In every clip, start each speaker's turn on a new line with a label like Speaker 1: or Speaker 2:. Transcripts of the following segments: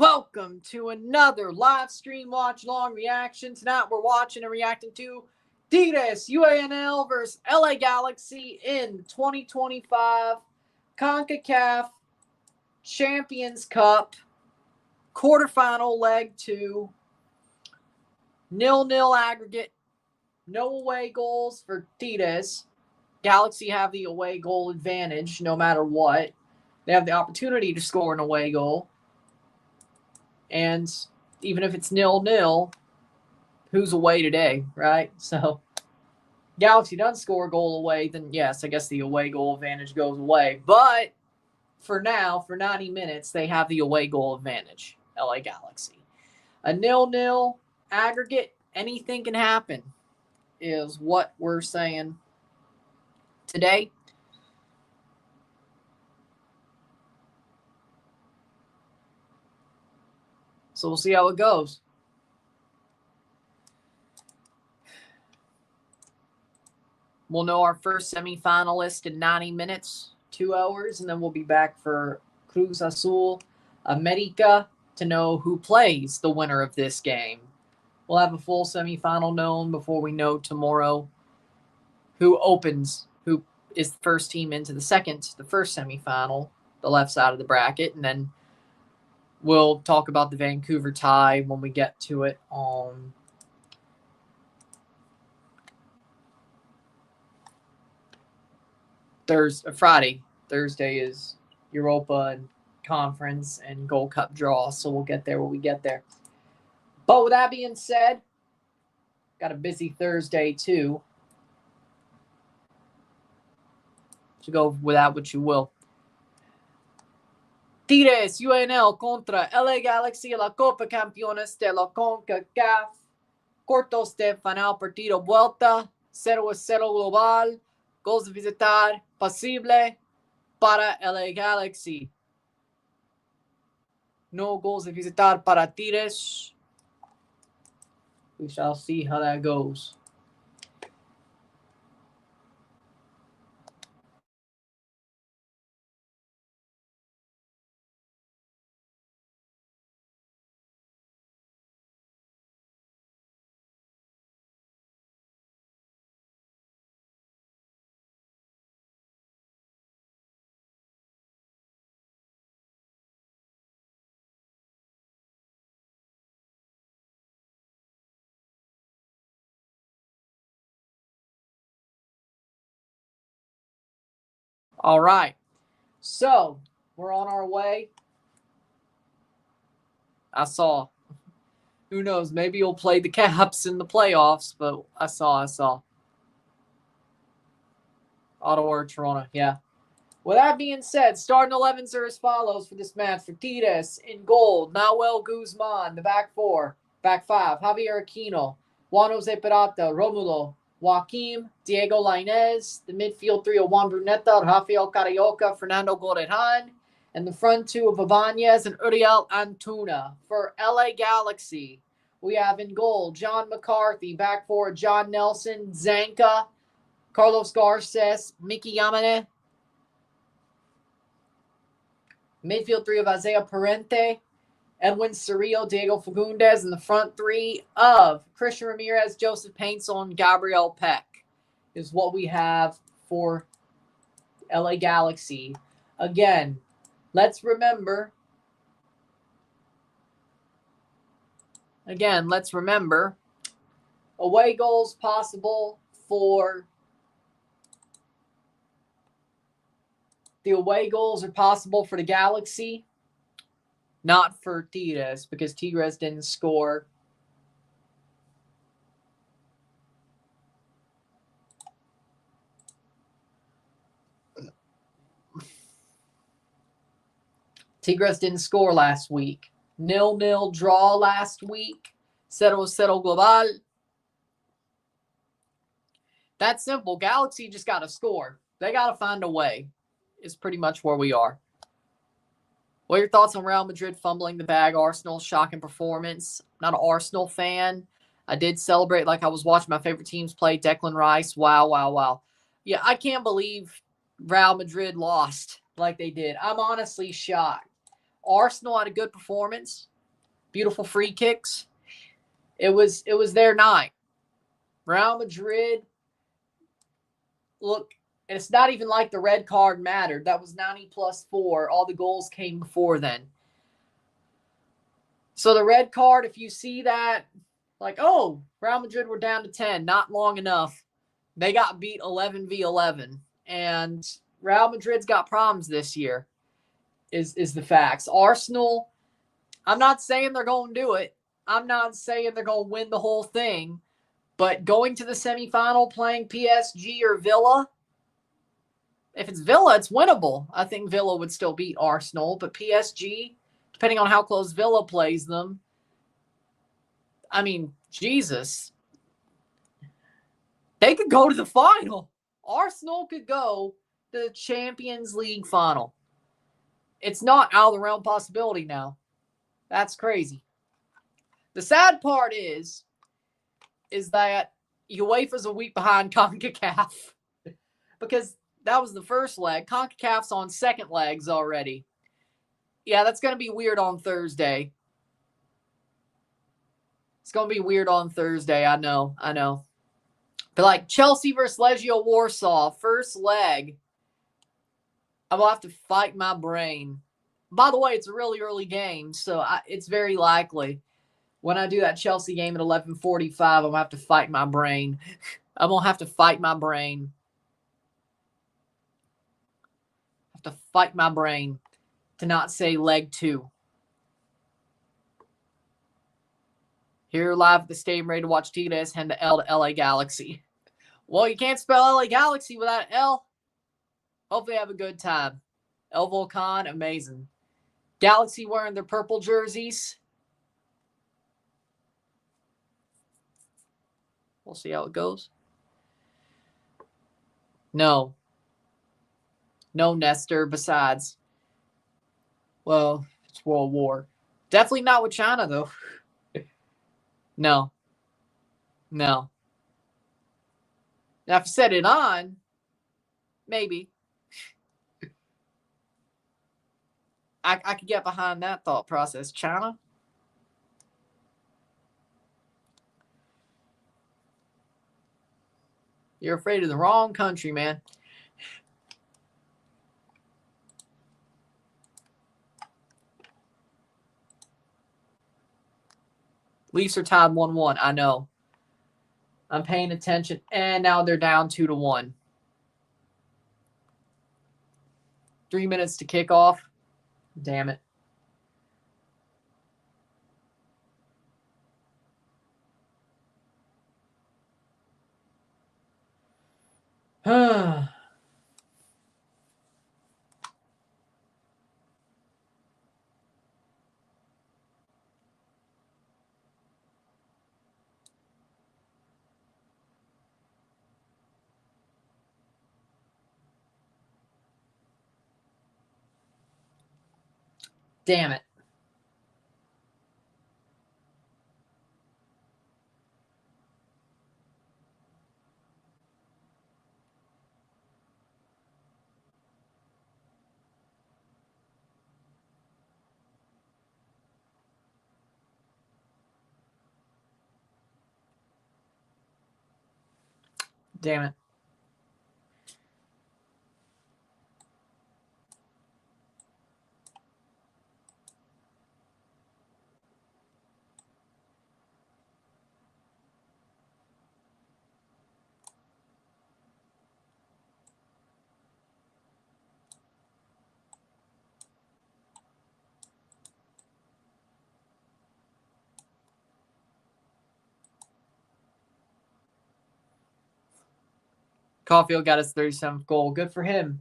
Speaker 1: Welcome to another live stream watch long reaction. Tonight we're watching and reacting to Tigres UANL versus LA Galaxy in 2025 CONCACAF Champions Cup quarterfinal leg 2. 0-0 aggregate. No away goals for Tigres. Galaxy have the away goal advantage no matter what. They have the opportunity to score an away goal. And even if it's 0-0, who's away today, right? So, Galaxy doesn't score a goal away, then yes, I guess the away goal advantage goes away. But for now, for 90 minutes, they have the away goal advantage, LA Galaxy. A 0-0 aggregate, anything can happen, is what we're saying today. So we'll see how it goes. We'll know our first semifinalist in 90 minutes, 2 hours, and then we'll be back for Cruz Azul America to know who plays the winner of this game. We'll have a full semifinal known before we know tomorrow who is the first team into the first semifinal, the left side of the bracket, and then we'll talk about the Vancouver tie when we get to it on Friday. Thursday is Europa and Conference and Gold Cup draw, so we'll get there when we get there. But with that being said, got a busy Thursday too. So go with that what you will. Tigres UANL contra LA Galaxy en la Concachampions de la CONCACAF. Cuartos de final partido vuelta. 0-0 global. Goals de visitar posible para LA Galaxy. No goals de visitar para Tigres. We shall see how that goes. All right, so we're on our way. I saw. Who knows? Maybe you'll play the Caps in the playoffs, but I saw. Ottawa or Toronto, yeah. With that being said, starting 11s are as follows for this match. For Tigres, in goal, Nahuel Guzman. The back four. Back five, Javier Aquino, Juan Jose Peralta, Romulo, Joaquim, Diego Lainez. The midfield three of Juan Bruneta, Rafael Carioca, Fernando Gorejan. And the front two of Ibanez and Uriel Antuna. For LA Galaxy, we have in goal John McCarthy. Back four, John Nelson, Zanka, Carlos Garces, Mickey Yamane. Midfield three of Isaiah Parente, Edwin Cerrillo, Diego Fagundes, and the front three of Christian Ramirez, Joseph Paintsel, and Gabriel Peck is what we have for LA Galaxy. Again, let's remember. Away goals possible for the away goals are possible for the Galaxy, not for Tigres, because Tigres didn't score. Tigres didn't score last week. 0-0 draw last week. 0-0 global. That's simple. Galaxy just got to score. They got to find a way. Is pretty much where we are. What are your thoughts on Real Madrid fumbling the bag? Arsenal, shocking performance. Not an Arsenal fan. I did celebrate like I was watching my favorite teams play. Declan Rice. Wow. Yeah, I can't believe Real Madrid lost like they did. I'm honestly shocked. Arsenal had a good performance. Beautiful free kicks. It was their night. Real Madrid, look, it's not even like the red card mattered. That was 90+4. All the goals came before then. So the red card, if you see that, like, oh, Real Madrid were down to 10, not long enough. They got beat 11v11. And Real Madrid's got problems this year, is the facts. Arsenal, I'm not saying they're going to do it. I'm not saying they're going to win the whole thing. But going to the semifinal playing PSG or Villa, if it's Villa, it's winnable. I think Villa would still beat Arsenal. But PSG, depending on how close Villa plays them, I mean, Jesus. They could go to the final. Arsenal could go to the Champions League final. It's not out of the realm possibility now. That's crazy. The sad part is that UEFA's a week behind CONCACAF because that was the first leg. CONCACAF's on second legs already. Yeah, that's going to be weird on Thursday. It's going to be weird on Thursday. I know. But like Chelsea versus Legia Warsaw, first leg, I will have to fight my brain. By the way, it's a really early game, so it's very likely when I do that Chelsea game at 11:45, I'm going to have to fight my brain. I'm going to have to fight my brain. I have to fight my brain to not say leg 2. Here live at the stadium, ready to watch Tigres hand the L to LA Galaxy. Well, you can't spell LA Galaxy without L. Hopefully have a good time. El Volcan, amazing. Galaxy wearing their purple jerseys. We'll see how it goes. No, Nestor, besides. Well, it's World War. Definitely not with China, though. No. Now, if I set it on, maybe. I could get behind that thought process. China? You're afraid of the wrong country, man. Leafs are tied 1-1. I know. I'm paying attention. And now they're down 2-1. 3 minutes to kick off. Damn it. Damn it. Damn it. Caulfield got his 37th goal. Good for him.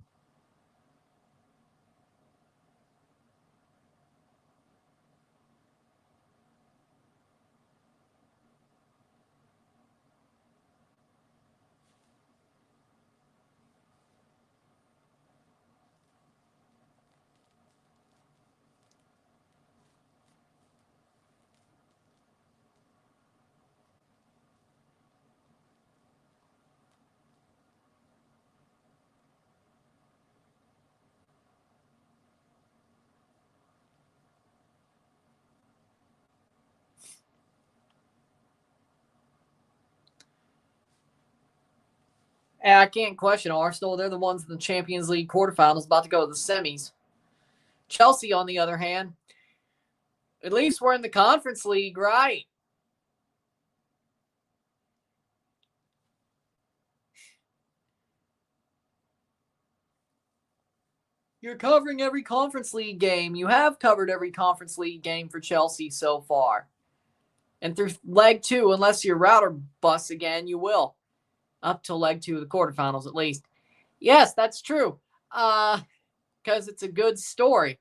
Speaker 1: And I can't question Arsenal. They're the ones in the Champions League quarterfinals about to go to the semis. Chelsea, on the other hand, at least we're in the Conference League, right? You're covering every Conference League game. You have covered every Conference League game for Chelsea so far. And through leg 2, unless your router busts again, you will. Up to leg 2 of the quarterfinals, at least. Yes, that's true. Because it's a good story.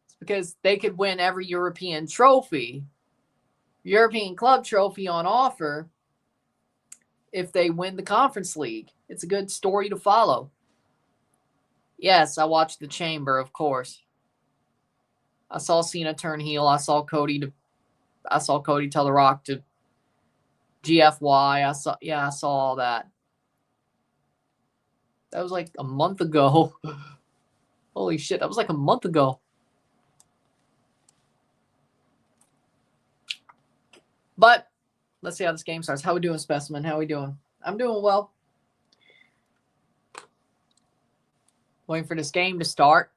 Speaker 1: It's because they could win every European trophy, European club trophy on offer, if they win the Conference League. It's a good story to follow. Yes, I watched The Chamber, of course. I saw Cena turn heel. I saw Cody tell The Rock to GFY. I saw all that. That was like a month ago. Holy shit, that was like a month ago. But let's see how this game starts. How we doing, Specimen? How we doing? I'm doing well. Waiting for this game to start.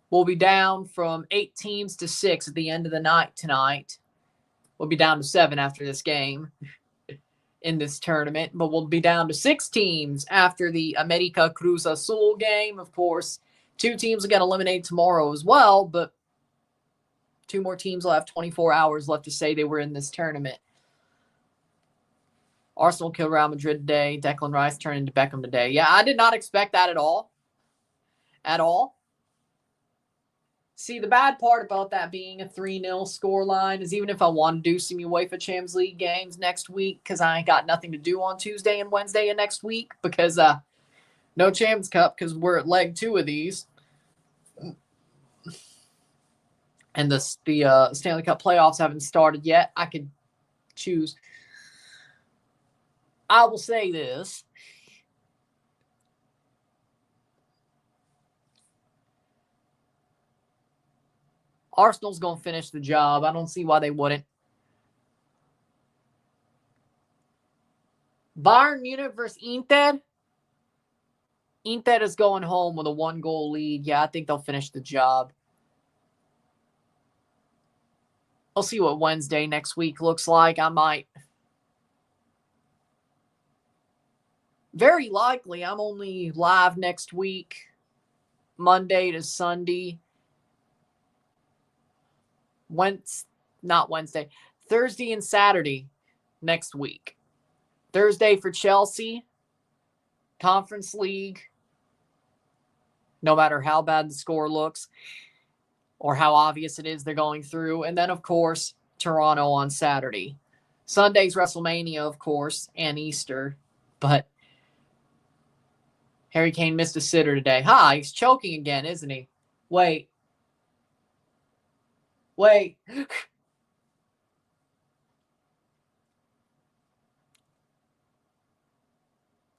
Speaker 1: We'll be down from 8 teams to 6 at the end of the night tonight. We'll be down to 7 after this game in this tournament, but we'll be down to 6 teams after the America Cruz Azul game. Of course, 2 teams will get eliminated tomorrow as well, but 2 more teams will have 24 hours left to say they were in this tournament. Arsenal killed Real Madrid today. Declan Rice turned into Beckham today. Yeah, I did not expect that at all. At all. See, the bad part about that being a 3-0 scoreline is even if I want to do some UEFA Champions League games next week, because I ain't got nothing to do on Tuesday and Wednesday of next week, because no Champions Cup, because we're at leg 2 of these. And the Stanley Cup playoffs haven't started yet. I could choose. I will say this. Arsenal's going to finish the job. I don't see why they wouldn't. Bayern Munich versus Inter. Inter is going home with a 1-goal lead. Yeah, I think they'll finish the job. I'll see what Wednesday next week looks like. I might. Very likely, I'm only live next week, Monday to Sunday. Not Wednesday. Thursday and Saturday next week. Thursday for Chelsea. Conference League. No matter how bad the score looks or how obvious it is they're going through. And then, of course, Toronto on Saturday. Sunday's WrestleMania, of course, and Easter. But Harry Kane missed a sitter today. He's choking again, isn't he? Wait.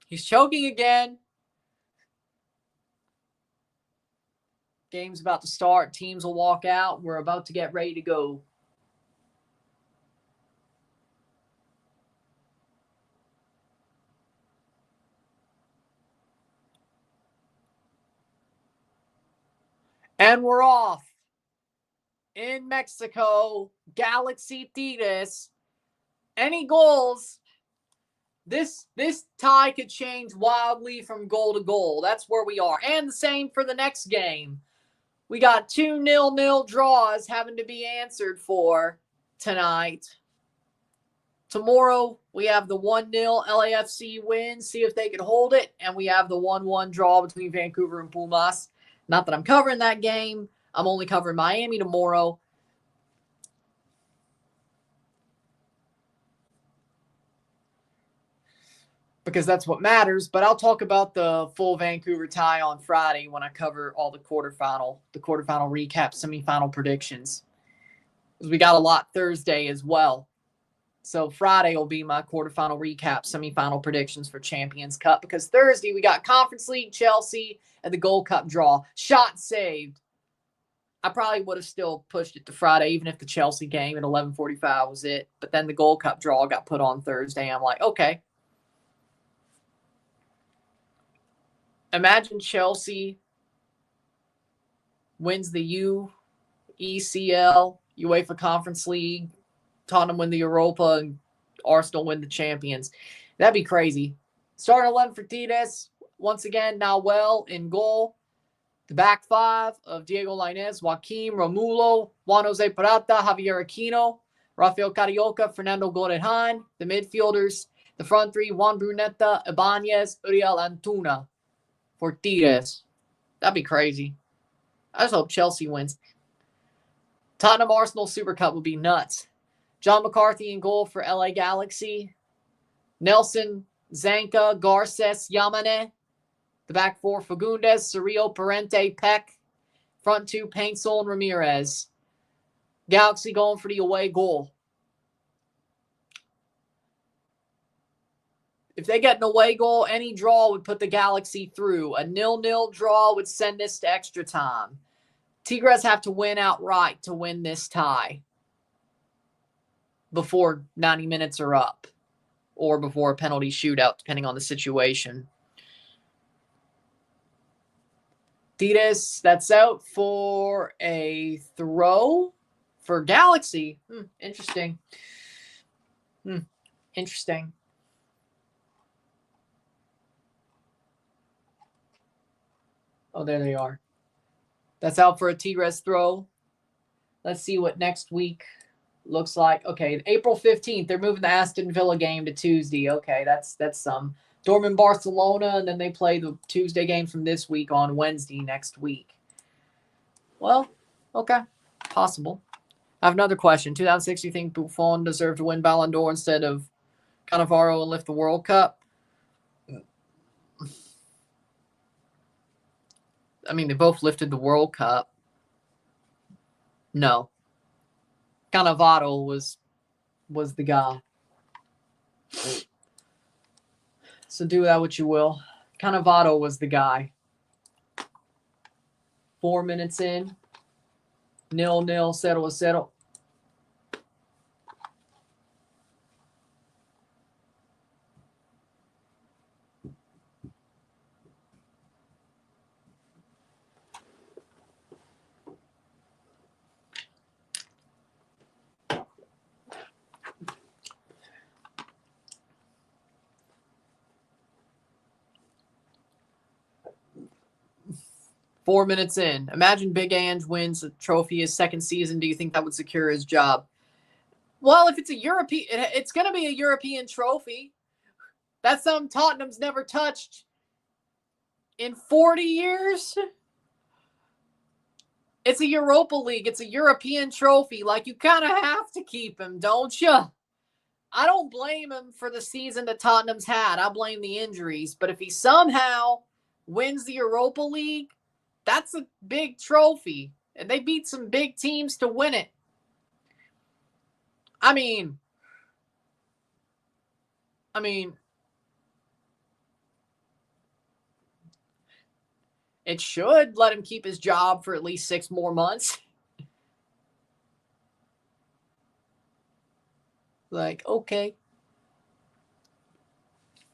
Speaker 1: He's choking again. Game's about to start. Teams will walk out. We're about to get ready to go. And we're off. In Mexico, Galaxy Tigres. Any goals? This tie could change wildly from goal to goal. That's where we are. And the same for the next game. We got 2 0-0 draws having to be answered for tonight. Tomorrow, we have the 1-0 LAFC win. See if they can hold it. And we have the 1-1 draw between Vancouver and Pumas. Not that I'm covering that game. I'm only covering Miami tomorrow. Because that's what matters. But I'll talk about the full Vancouver tie on Friday when I cover all the quarterfinal recap, semifinal predictions. Because we got a lot Thursday as well. So Friday will be my quarterfinal recap, semifinal predictions for Champions Cup. Because Thursday we got Conference League, Chelsea, and the Gold Cup draw. Shot saved. I probably would have still pushed it to Friday, even if the Chelsea game at 11:45 was it. But then the Gold Cup draw got put on Thursday. I'm like, okay. Imagine Chelsea wins the UECL, UEFA Conference League, Tottenham win the Europa, and Arsenal win the Champions. That'd be crazy. Starting 11 for Tigres. Once again, Nahuel in goal. The back five of Diego Lainez, Joaquim, Romulo, Juan Jose Peralta, Javier Aquino, Rafael Carioca, Fernando Gorejan. The midfielders, the front three, Juan Bruneta, Ibanez, Uriel Antuna for Tigres. That'd be crazy. I just hope Chelsea wins. Tottenham Arsenal Super Cup would be nuts. John McCarthy in goal for LA Galaxy. Nelson, Zanka, Garces, Yamane. The back four, Fagundes, Cerrillo, Parente, Peck. Front two, Paintsol and Ramirez. Galaxy going for the away goal. If they get an away goal, any draw would put the Galaxy through. A 0-0 draw would send this to extra time. Tigres have to win outright to win this tie before 90 minutes are up or before a penalty shootout, depending on the situation. Tigres, that's out for a throw for Galaxy. Interesting. Interesting. Oh, there they are. That's out for a Tigres throw. Let's see what next week looks like. Okay, April 15th, they're moving the Aston Villa game to Tuesday. Okay, that's some. Dortmund, Barcelona, and then they play the Tuesday game from this week on Wednesday next week. Well, okay, possible. I have another question. 2006, you think Buffon deserved to win Ballon d'Or instead of Cannavaro and lift the World Cup? I mean, they both lifted the World Cup. No. Cannavaro was the guy. So do that what you will. Cannavaro was the guy. 4 minutes in. 0-0, 0-0. 4 minutes in. Imagine Big Ange wins a trophy his second season. Do you think that would secure his job? Well, if it's a European, it's going to be a European trophy. That's something Tottenham's never touched in 40 years. It's a Europa League. It's a European trophy. Like, you kind of have to keep him, don't you? I don't blame him for the season that Tottenham's had. I blame the injuries. But if he somehow wins the Europa League, that's a big trophy. And they beat some big teams to win it. I mean, it should let him keep his job for at least 6 more months. Like, okay.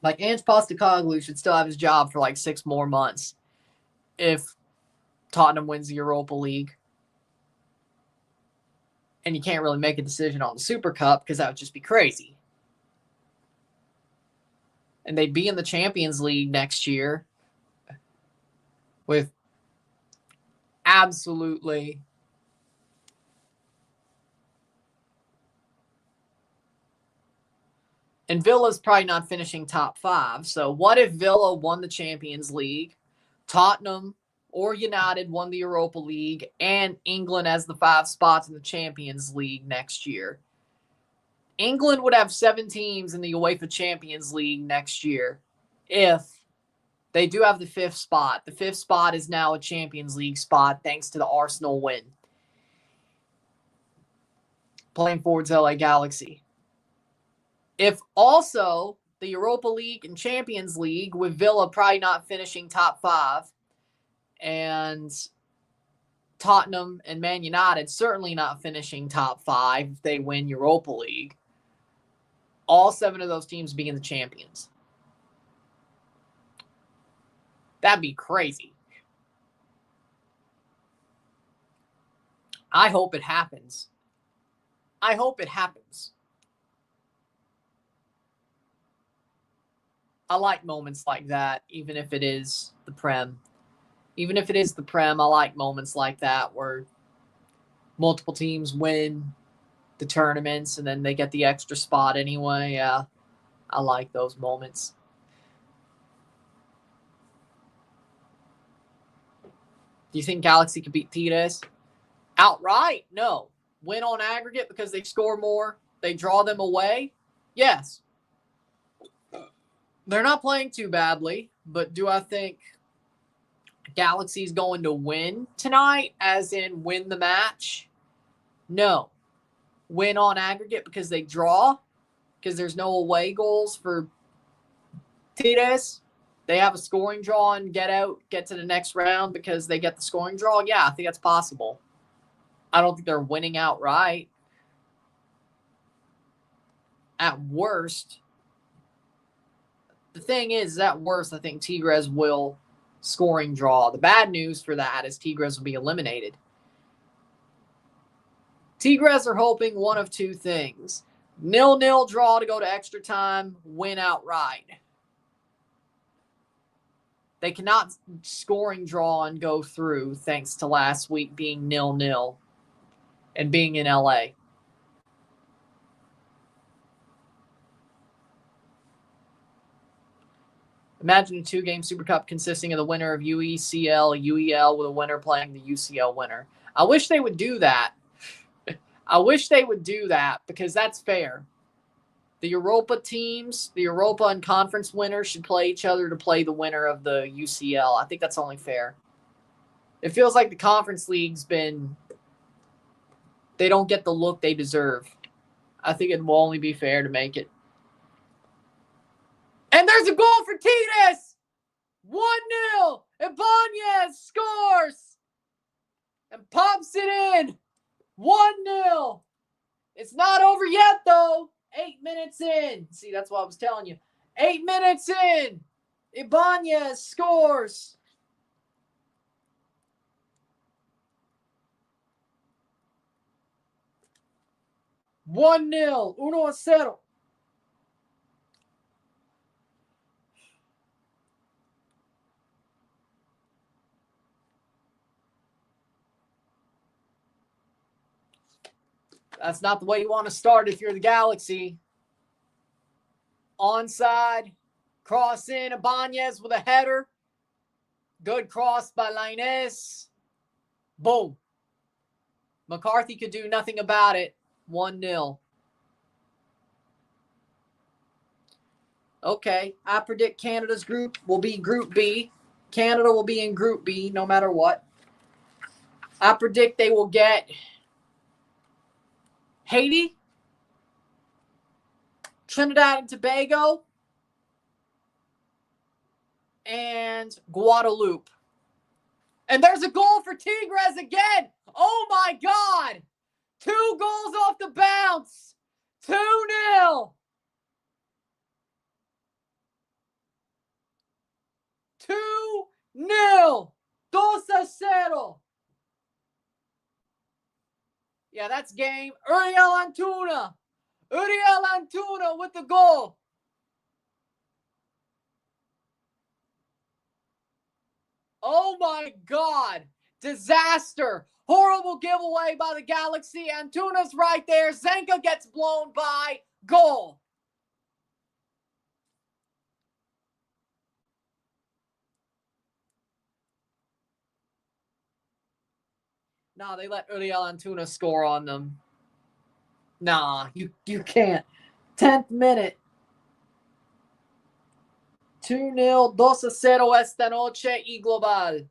Speaker 1: Like, Ange Postecoglou should still have his job for like 6 more months if Tottenham wins the Europa League. And you can't really make a decision on the Super Cup because that would just be crazy. And they'd be in the Champions League next year with absolutely and Villa's probably not finishing top 5. So what if Villa won the Champions League, Tottenham or United won the Europa League, and England has the 5 spots in the Champions League next year? England would have 7 teams in the UEFA Champions League next year if they do have the 5th spot. The 5th spot is now a Champions League spot thanks to the Arsenal win. Playing forwards LA Galaxy. If also the Europa League and Champions League, with Villa probably not finishing top 5, and Tottenham and Man United certainly not finishing top 5 if they win Europa League. All 7 of those teams being the champions. That'd be crazy. I hope it happens. I hope it happens. I like moments like that, even if it is the Prem. Even if it is the Prem, I like moments like that where multiple teams win the tournaments and then they get the extra spot anyway. Yeah, I like those moments. Do you think Galaxy could beat Tigres? Outright? No. Win on aggregate because they score more? They draw them away? Yes. They're not playing too badly, but do I think Galaxy's going to win tonight, as in win the match? No. Win on aggregate because they draw? Because there's no away goals for Tigres? They have a scoring draw and get to the next round because they get the scoring draw? Yeah, I think that's possible. I don't think they're winning outright. At worst, the thing is, at worst, I think Tigres will scoring draw. The bad news for that is Tigres will be eliminated. Tigres are hoping one of two things. 0-0 draw to go to extra time, win outright. They cannot scoring draw and go through thanks to last week being 0-0 and being in LA. Imagine a 2-game Super Cup consisting of the winner of UECL, UEL, with a winner playing the UCL winner. I wish they would do that. I wish they would do that because that's fair. The Europa teams, the Europa and conference winners should play each other to play the winner of the UCL. I think that's only fair. It feels like the conference league's been... They don't get the look they deserve. I think it will only be fair to make it. And there's a goal for Tigres! 1-0! Ibanez scores! And pops it in! 1-0! It's not over yet, though. 8 minutes in. See, that's what I was telling you. 8 minutes in. Ibanez scores. One 0 1-0. That's not the way you want to start if you're the Galaxy. Onside. Cross in. Ibanez with a header. Good cross by Lainez. Boom. McCarthy could do nothing about it. 1-0. Okay. I predict Canada's group will be Group B. Canada will be in Group B no matter what. I predict they will get Haiti, Trinidad and Tobago, and Guadeloupe. And there's a goal for Tigres again. Oh, my God. 2 goals off the bounce. 2-0. 2-0. 2-0. Yeah, that's game. Uriel Antuna. Uriel Antuna with the goal. Oh, my God. Disaster. Horrible giveaway by the Galaxy. Antuna's right there. Zenka gets blown by. Goal. Nah, they let Uriel Antuna score on them. Nah, you can't. 10th minute. 2-0, 2-0 esta noche y global.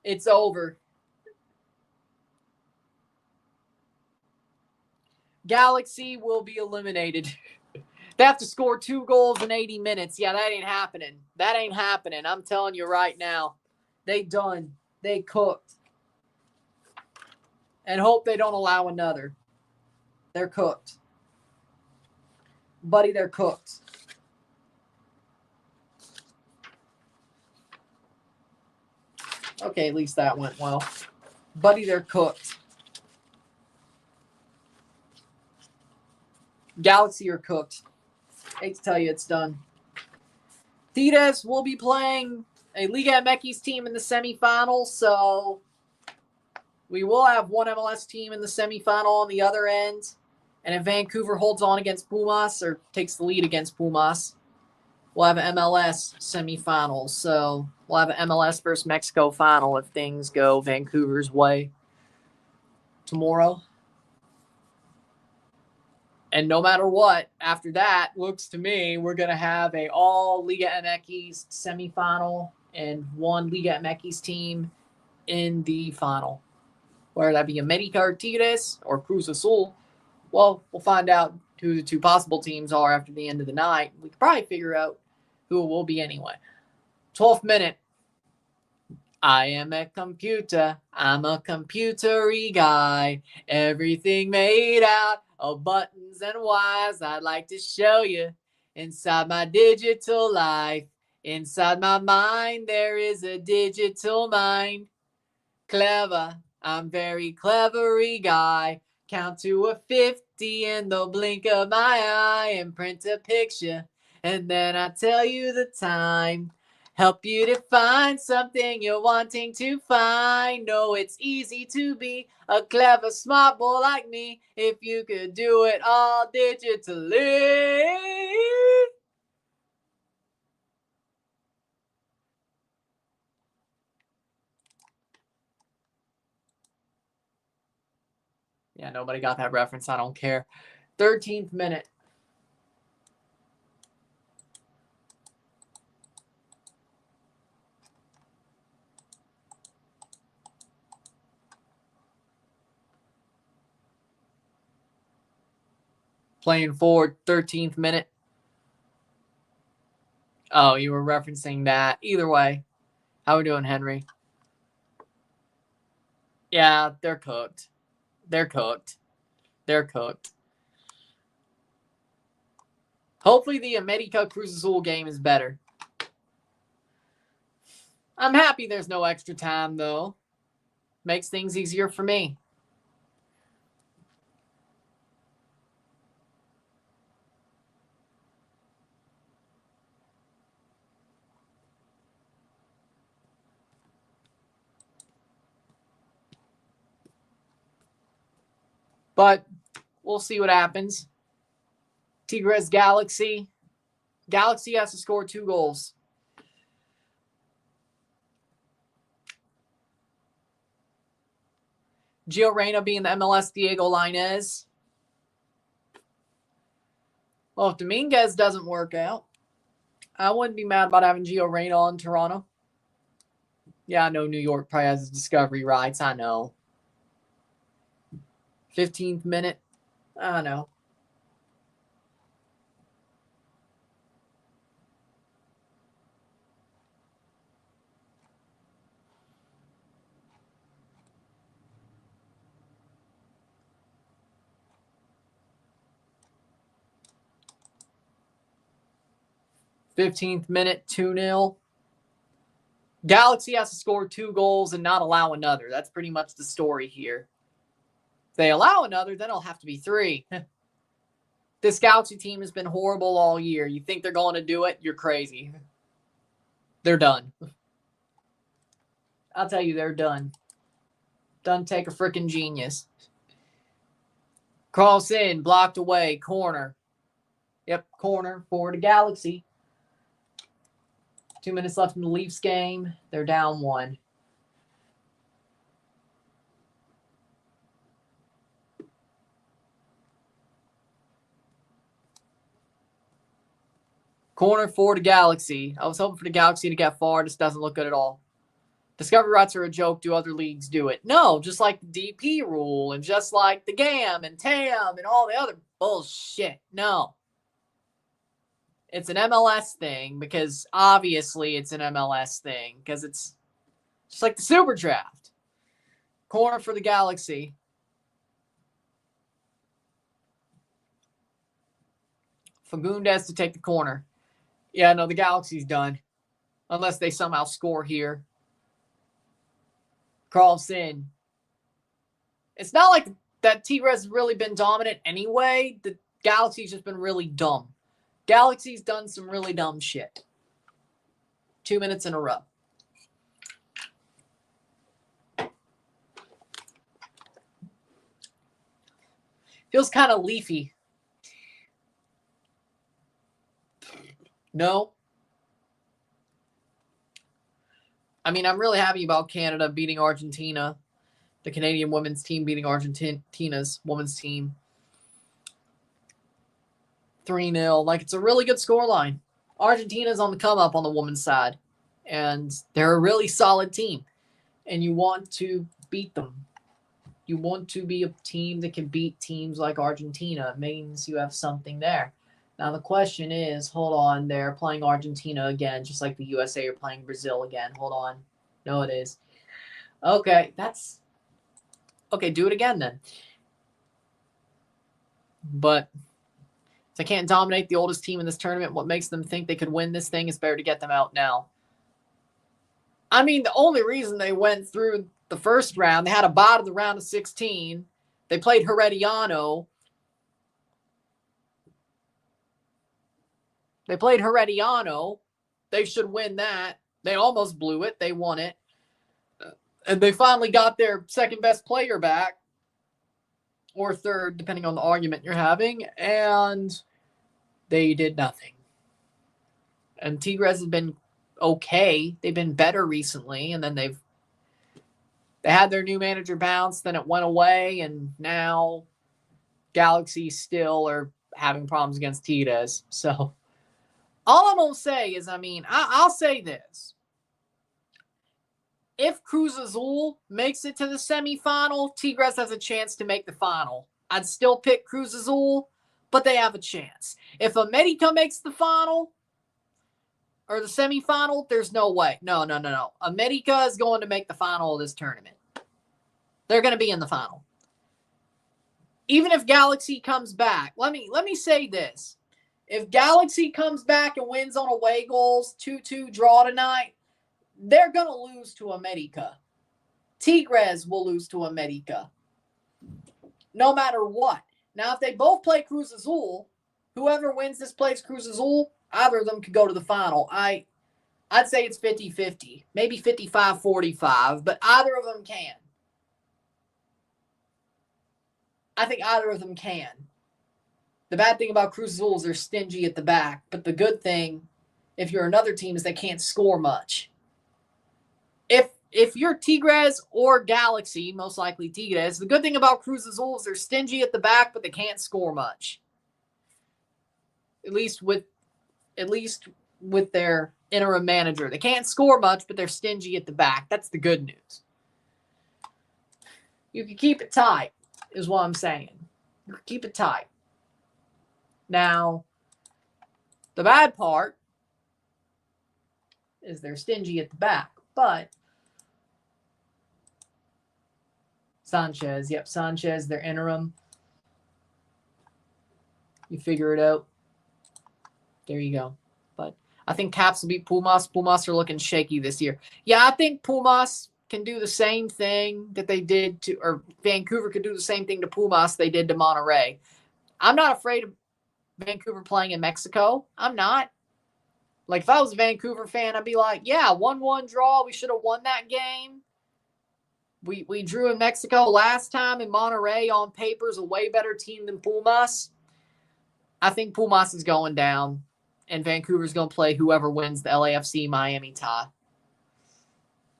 Speaker 1: It's over. Galaxy will be eliminated. They have to score 2 goals in 80 minutes. Yeah, that ain't happening. That ain't happening. I'm telling you right now. They done. they cooked. And hope they don't allow another. They're cooked. Buddy, they're cooked. Okay, at least that went well. Buddy, they're cooked. Galaxy are cooked. Hate to tell you it's done. Tigres will be playing a Liga MX team in the semifinals, so we will have one MLS team in the semifinal on the other end. And if Vancouver holds on against Pumas or takes the lead against Pumas, we'll have an MLS semifinal. So we'll have an MLS versus Mexico final if things go Vancouver's way tomorrow. And no matter what, after that, looks to me, we're going to have a all Liga MX semifinal and one Liga MX team in the final. Whether that be America or Tigres or Cruz Azul, well, we'll find out who the two possible teams are after the end of the night. We could probably figure out who it will be anyway. 12th minute. I am a computer. I'm a computery guy. Everything made out of buttons and wires. I'd like to show you inside my digital life. Inside my mind, there is a digital mind. Clever. I'm very clevery guy. Count to a 50 in the blink of my eye and print a picture. And then I tell you the time. Help you to find something you're wanting to find. No, it's easy to be a clever, smart boy like me if you could do it all digitally. Yeah, nobody got that reference. I don't care. 13th minute. Playing forward, 13th minute. Oh, you were referencing that. Either way. How we doing, Henry? Yeah, they're cooked. They're cooked. They're cooked. Hopefully the America Cruz Azul game is better. I'm happy there's no extra time, though. Makes things easier for me. But we'll see what happens. Tigres Galaxy. Galaxy has to score 2 goals. Gio Reyna being the MLS Diego Lainez. Well, if Dominguez doesn't work out, I wouldn't be mad about having Gio Reyna on Toronto. Yeah, I know New York probably has his discovery rights. I know. 15th minute. I know. '15th minute, 2-0. Galaxy has to score 2 goals and not allow another. That's pretty much the story here. If they allow another, then it'll have to be 3. This Galaxy team has been horrible all year. You think they're going to do it? You're crazy. They're done. I'll tell you, they're done. Done take a freaking genius. Cross in, blocked away, corner. Yep, corner for the Galaxy. 2 minutes left in the Leafs game. They're down 1. Corner for the Galaxy. I was hoping for the Galaxy to get far. This doesn't look good at all. Discovery rights are a joke. Do other leagues do it? No, just like the DP rule and just like the GAM and TAM and all the other bullshit. No. It's an MLS thing because obviously it's an MLS thing because it's Just like the Super Draft. Corner for the Galaxy. Fagundes to take the corner. Yeah, no, the Galaxy's done. Unless they somehow score here. Carlson. It's not like that Tigres has really been dominant anyway. The Galaxy's just been really dumb. Galaxy's done some really dumb shit. 2 minutes in a row. Feels kind of leafy. No. I mean, I'm really happy about Canada beating Argentina. The Canadian women's team beating Argentina's women's team. 3-0. Like, it's a really good scoreline. Argentina's on the come up on the women's side. And they're a really solid team. And you want to beat them. You want to be a team that can beat teams like Argentina. It means you have something there. Now, the question is, hold on, they're playing Argentina again, just like the USA are playing Brazil again. Hold on. No, it is. Okay, that's... Okay, do it again then. But if they can't dominate the oldest team in this tournament, what makes them think they could win this thing is better to get them out now. I mean, the only reason they went through the first round, they had a bye to the round of 16. They played Herediano. They should win that. They almost blew it. They won it. And they finally got their second best player back. Or third, depending on the argument you're having. And they did nothing. And Tigres has been okay. They've been better recently. And then they had their new manager bounce. Then it went away. And now Galaxy still are having problems against Tigres. So all I'm going to say is, I mean, I'll say this. If Cruz Azul makes it to the semifinal, Tigres has a chance to make the final. I'd still pick Cruz Azul, but they have a chance. If America makes the final or the semifinal, there's no way. No. America is going to make the final of this tournament. They're going to be in the final. Even if Galaxy comes back, let me say this. If Galaxy comes back and wins on away goals, 2-2 draw tonight, they're going to lose to America. Tigres will lose to America. No matter what. Now, if they both play Cruz Azul, whoever wins this plays Cruz Azul, either of them could go to the final. I'd say it's 50-50. Maybe 55-45, but either of them can. I think either of them can. The bad thing about Cruz Azul is they're stingy at the back, but the good thing, if you're another team, is they can't score much. If you're Tigres or Galaxy, most likely Tigres, the good thing about Cruz Azul is they're stingy at the back, but they can't score much. At least with their interim manager. They can't score much, but they're stingy at the back. That's the good news. You can keep it tight, is what I'm saying. You can keep it tight. Now, the bad part is they're stingy at the back, but Sanchez, their interim. You figure it out. There you go. But I think Caps will beat Pumas. Pumas are looking shaky this year. Yeah, I think Pumas can do the same thing that they did to, or Vancouver could do the same thing to Pumas they did to Monterrey. I'm not afraid of Vancouver playing in Mexico. I'm not. Like, if I was a Vancouver fan, I'd be like, yeah, 1-1 draw. We should have won that game. We drew in Mexico last time, in Monterrey on paper is a way better team than Pumas. I think Pumas is going down, and Vancouver's going to play whoever wins the LAFC Miami tie.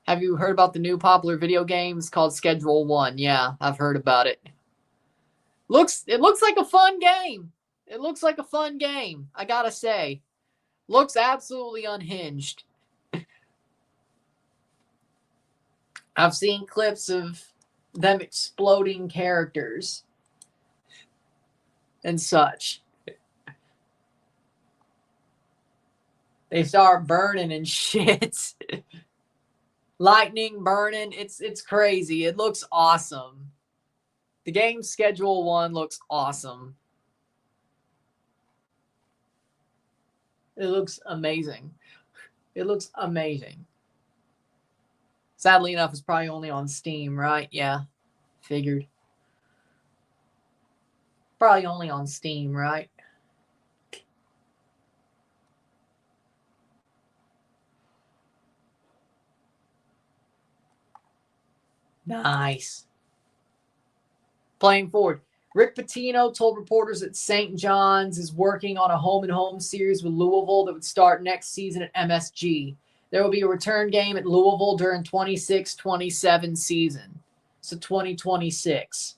Speaker 1: Have you heard about the new popular video game? It's called Schedule 1. Yeah, I've heard about it. It looks like a fun game. It looks like a fun game, I gotta say. Looks absolutely unhinged. I've seen clips of them exploding characters and such. They start burning and shit. Lightning burning. It's crazy. It looks awesome. The game schedule 1 looks awesome. It looks amazing. It looks amazing. Sadly enough, it's probably only on Steam, right? Yeah, figured. Probably only on Steam, right? Nice. Playing forward. Rick Pitino told reporters that St. John's is working on a home-and-home series with Louisville that would start next season at MSG. There will be a return game at Louisville during 26-27 season. So 2026.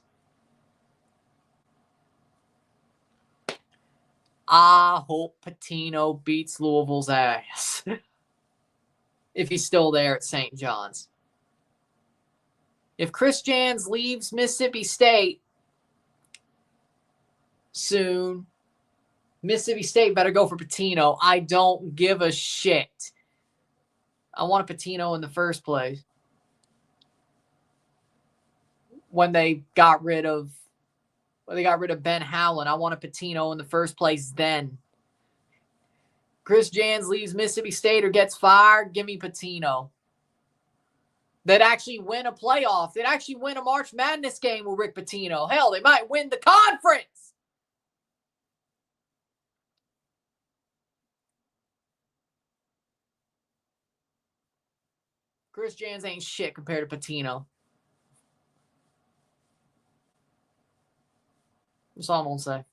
Speaker 1: I hope Pitino beats Louisville's ass. If he's still there at St. John's. If Chris Jans leaves Mississippi State soon, Mississippi State better go for Pitino. I don't give a shit. I want a Pitino in the first place. When they got rid of Ben Howland, I want a Pitino in the first place then. Chris Jans leaves Mississippi State or gets fired, give me Pitino. They'd actually win a playoff. They'd actually win a March Madness game with Rick Pitino. Hell, they might win the conference. Chris Jans ain't shit compared to Pitino. That's all I'm going to say.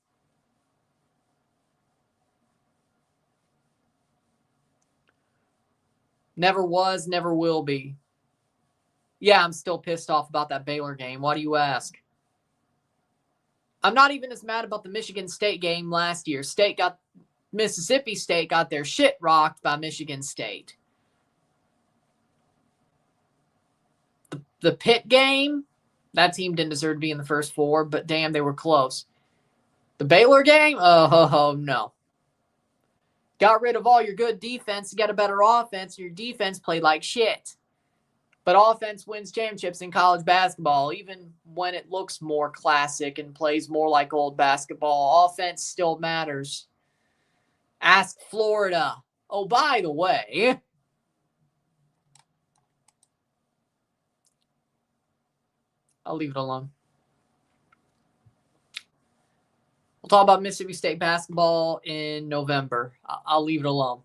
Speaker 1: Never was, never will be. Yeah, I'm still pissed off about that Baylor game. Why do you ask? I'm not even as mad about the Michigan State game last year. Mississippi State got their shit rocked by Michigan State. The Pitt game, that team didn't deserve to be in the first 4, but damn, they were close. The Baylor game, oh no. Got rid of all your good defense, you got a better offense, your defense played like shit. But offense wins championships in college basketball, even when it looks more classic and plays more like old basketball. Offense still matters. Ask Florida. Oh, by the way, I'll leave it alone. We'll talk about Mississippi State basketball in November. I'll leave it alone.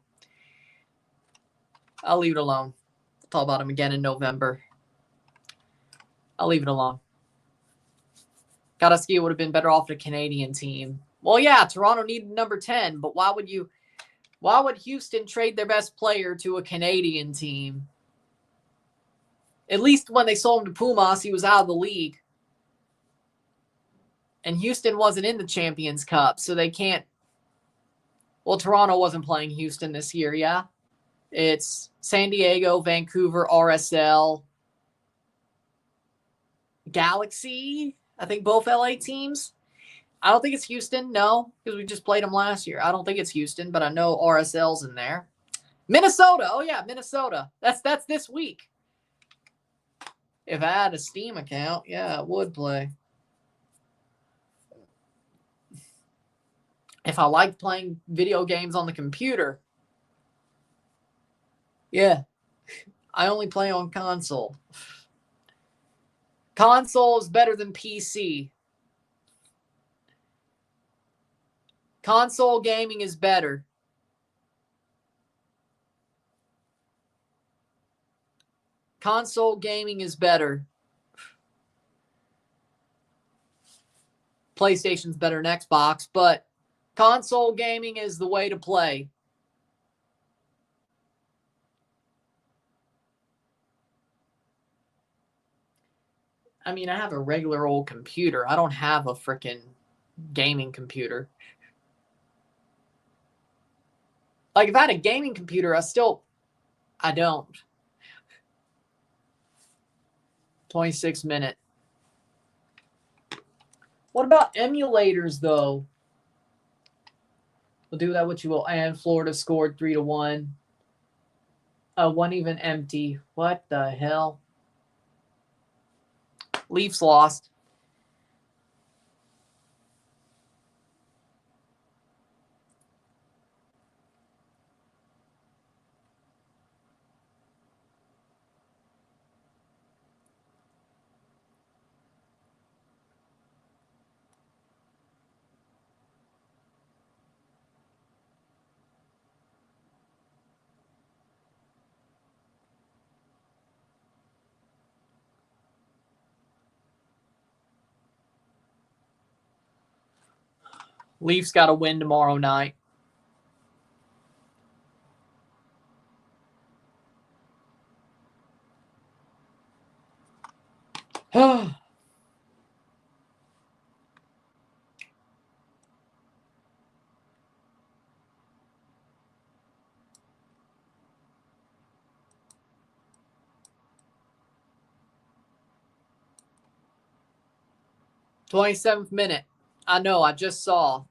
Speaker 1: I'll leave it alone. We'll talk about them again in November. I'll leave it alone. Gadaski would have been better off with a Canadian team. Well, yeah, Toronto needed number 10, but why would Houston trade their best player to a Canadian team? At least when they sold him to Pumas, he was out of the league. And Houston wasn't in the Champions Cup, so they can't. Well, Toronto wasn't playing Houston this year, yeah? It's San Diego, Vancouver, RSL, Galaxy, I think both LA teams. I don't think it's Houston, no, because we just played them last year. I don't think it's Houston, but I know RSL's in there. Minnesota, oh yeah, Minnesota. That's this week. If I had a Steam account, yeah, it would play. If I liked playing video games on the computer, yeah, I only play on console. Console is better than PC. Console gaming is better. Console gaming is better. PlayStation's better than Xbox, but console gaming is the way to play. I mean, I have a regular old computer. I don't have a freaking gaming computer. Like, if I had a gaming computer, I don't. 26 minute. What about emulators, though? We'll do that what you will. And Florida scored 3-1. One even empty. What the hell? Leafs lost. Leafs got to win tomorrow night. Oh. 27th minute. I know, I just saw.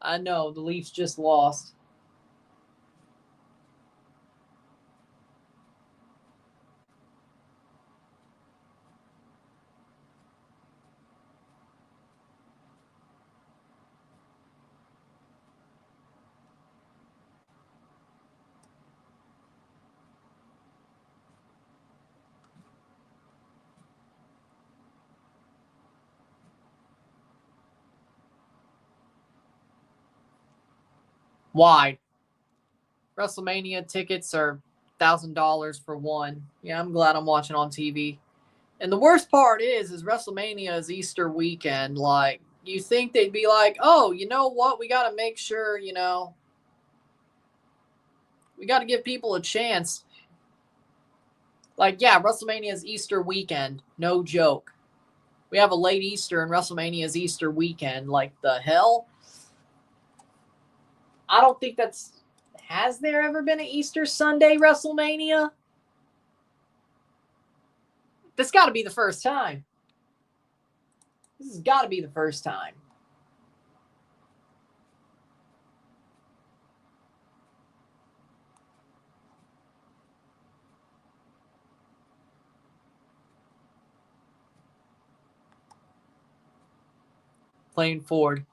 Speaker 1: I know, the Leafs just lost. Why? WrestleMania tickets are $1,000 for one. Yeah, I'm glad I'm watching on TV. And the worst part is WrestleMania is Easter weekend. Like, you think they'd be like, oh, you know what? We got to make sure, we got to give people a chance. Like, yeah, WrestleMania is Easter weekend. No joke. We have a late Easter and WrestleMania is Easter weekend. Like, the hell? I don't think that's... Has there ever been an Easter Sunday WrestleMania? This got to be the first time. This has got to be the first time. Playing forward.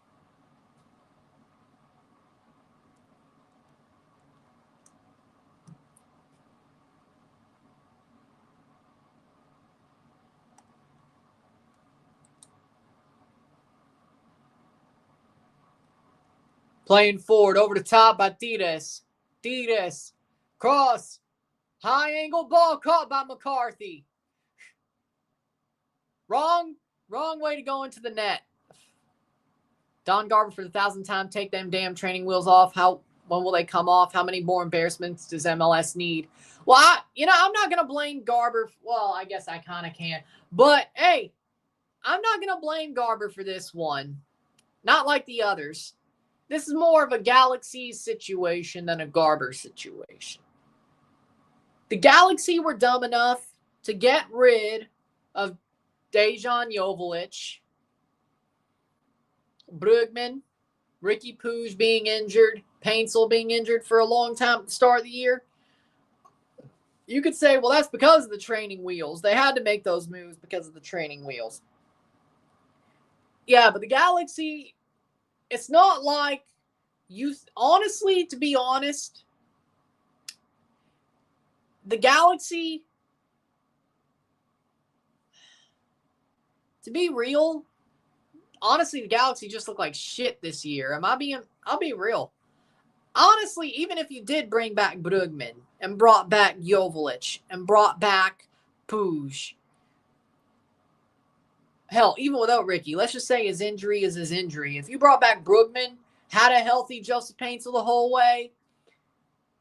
Speaker 1: Playing forward, over the top by Tigres. Tigres. Cross. High angle ball caught by McCarthy. Wrong way to go into the net. Don Garber for the 1,000th time, take them damn training wheels off. When will they come off? How many more embarrassments does MLS need? Well, I'm not going to blame Garber. Well, I guess I kind of can. But, hey, I'm not going to blame Garber for this one. Not like the others. This is more of a Galaxy situation than a Garber situation. The Galaxy were dumb enough to get rid of Dejan Joveljic, Brugman, Ricky Puig being injured, Paintsel being injured for a long time at the start of the year. You could say, well, that's because of the training wheels. They had to make those moves because of the training wheels. Yeah, but the Galaxy, it's not like honestly, to be honest, the Galaxy, to be real, honestly, the Galaxy just look like shit this year. I'll be real. Honestly, even if you did bring back Brugman and brought back Joveljic and brought back Puig, hell, even without Ricky, let's just say his injury is his injury. If you brought back Brugman, had a healthy Joseph Paintsel the whole way,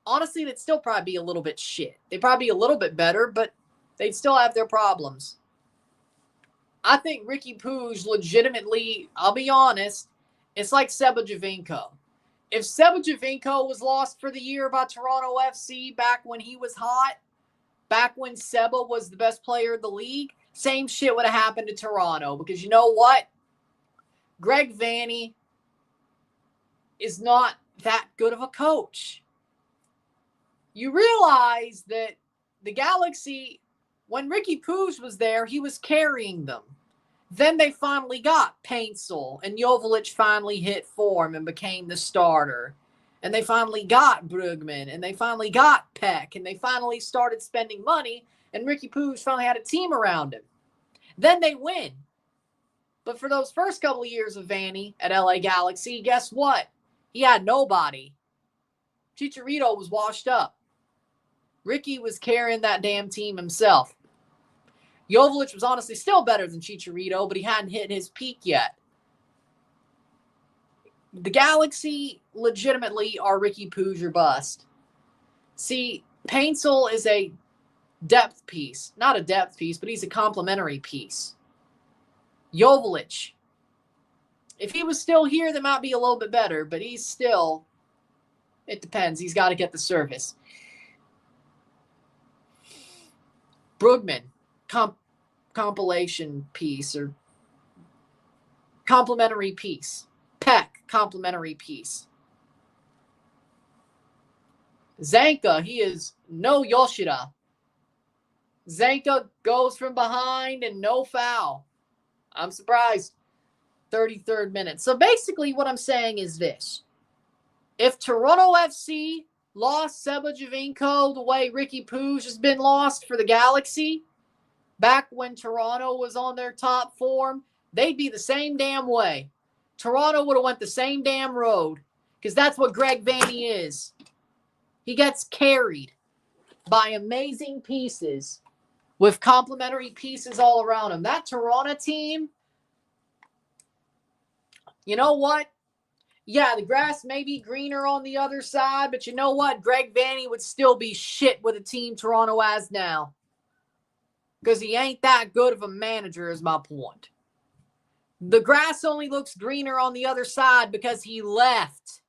Speaker 1: honestly, they'd still probably be a little bit shit. They'd probably be a little bit better, but they'd still have their problems. I think Ricky Puig legitimately, I'll be honest, it's like Seba Giovinco. If Seba Giovinco was lost for the year by Toronto FC back when he was hot, back when Seba was the best player in the league, same shit would have happened to Toronto. Because you know what? Greg Vanney is not that good of a coach. you realize that the Galaxy, when Ricky Puig was there, he was carrying them. Then they finally got Paintsel, and Joveljic finally hit form and became the starter. And they finally got Brugman, and they finally got Peck, and they finally started spending money, and Ricky Puig finally had a team around him. Then they win. But for those first couple of years of Vanny at LA Galaxy, guess what? He had nobody. Chicharito was washed up. Ricky was carrying that damn team himself. Joveljic was honestly still better than Chicharito, but he hadn't hit his peak yet. The Galaxy legitimately are Ricky Puig or bust. See, Paintsel is a depth piece. Not a depth piece, but he's a complementary piece. Joveljic, if he was still here, that might be a little bit better, but he's still, it depends. He's got to get the service. Brugman, compilation piece or complementary piece. Peck, complementary piece. Zanka, he is no Yoshida. Zanka goes from behind and no foul. I'm surprised. 33rd minute. So basically what I'm saying is this. If Toronto FC lost Seba Giovinco the way Ricky Puig has been lost for the Galaxy, back when Toronto was on their top form, they'd be the same damn way. Toronto would have went the same damn road because that's what Greg Vanny is. He gets carried by amazing pieces with complementary pieces all around him. That Toronto team, you know what? Yeah, the grass may be greener on the other side, but you know what? Greg Vanny would still be shit with a team Toronto has now. Because he ain't that good of a manager is my point. The grass only looks greener on the other side because he left.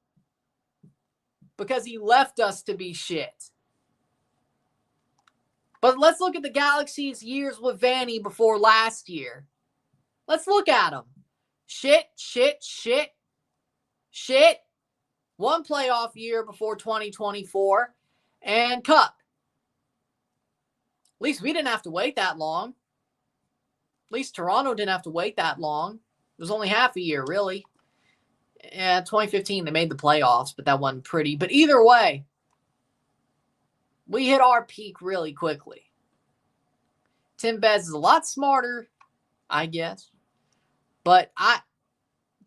Speaker 1: Because he left us to be shit. But let's look at the Galaxy's years with Vanny before last year. Let's look at them. Shit. One playoff year before 2024. And Cup. At least we didn't have to wait that long. At least Toronto didn't have to wait that long. It was only half a year, really. Yeah, 2015, they made the playoffs, but that wasn't pretty. But either way, we hit our peak really quickly. Tim Bez is a lot smarter, I guess. But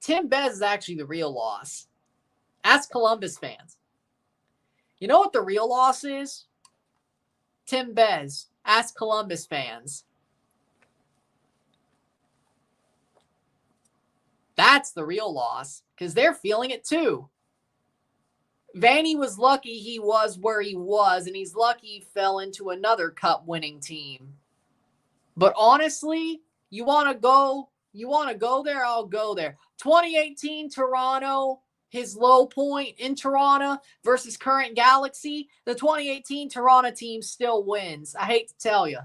Speaker 1: Tim Bez is actually the real loss. Ask Columbus fans. You know what the real loss is? Tim Bez. Ask Columbus fans. That's the real loss because they're feeling it too. Vanny was lucky he was where he was, and he's lucky he fell into another cup-winning team. But honestly, you want to go there, I'll go there. 2018 Toronto, his low point in Toronto versus current Galaxy, the 2018 Toronto team still wins. I hate to tell you.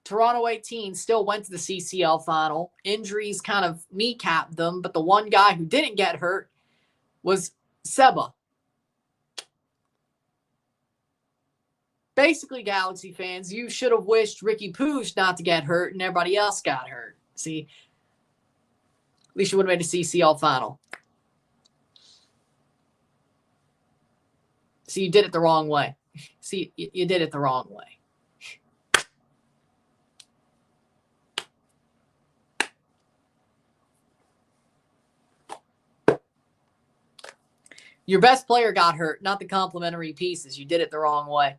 Speaker 1: Toronto 18 still went to the CCL final. Injuries kind of kneecapped them, but the one guy who didn't get hurt was Seba. Basically, Galaxy fans, you should have wished Ricky Puig not to get hurt and everybody else got hurt. See, at least you would have made a CCL final. See, you did it the wrong way. See, you did it the wrong way. Your best player got hurt, not the complementary pieces. You did it the wrong way.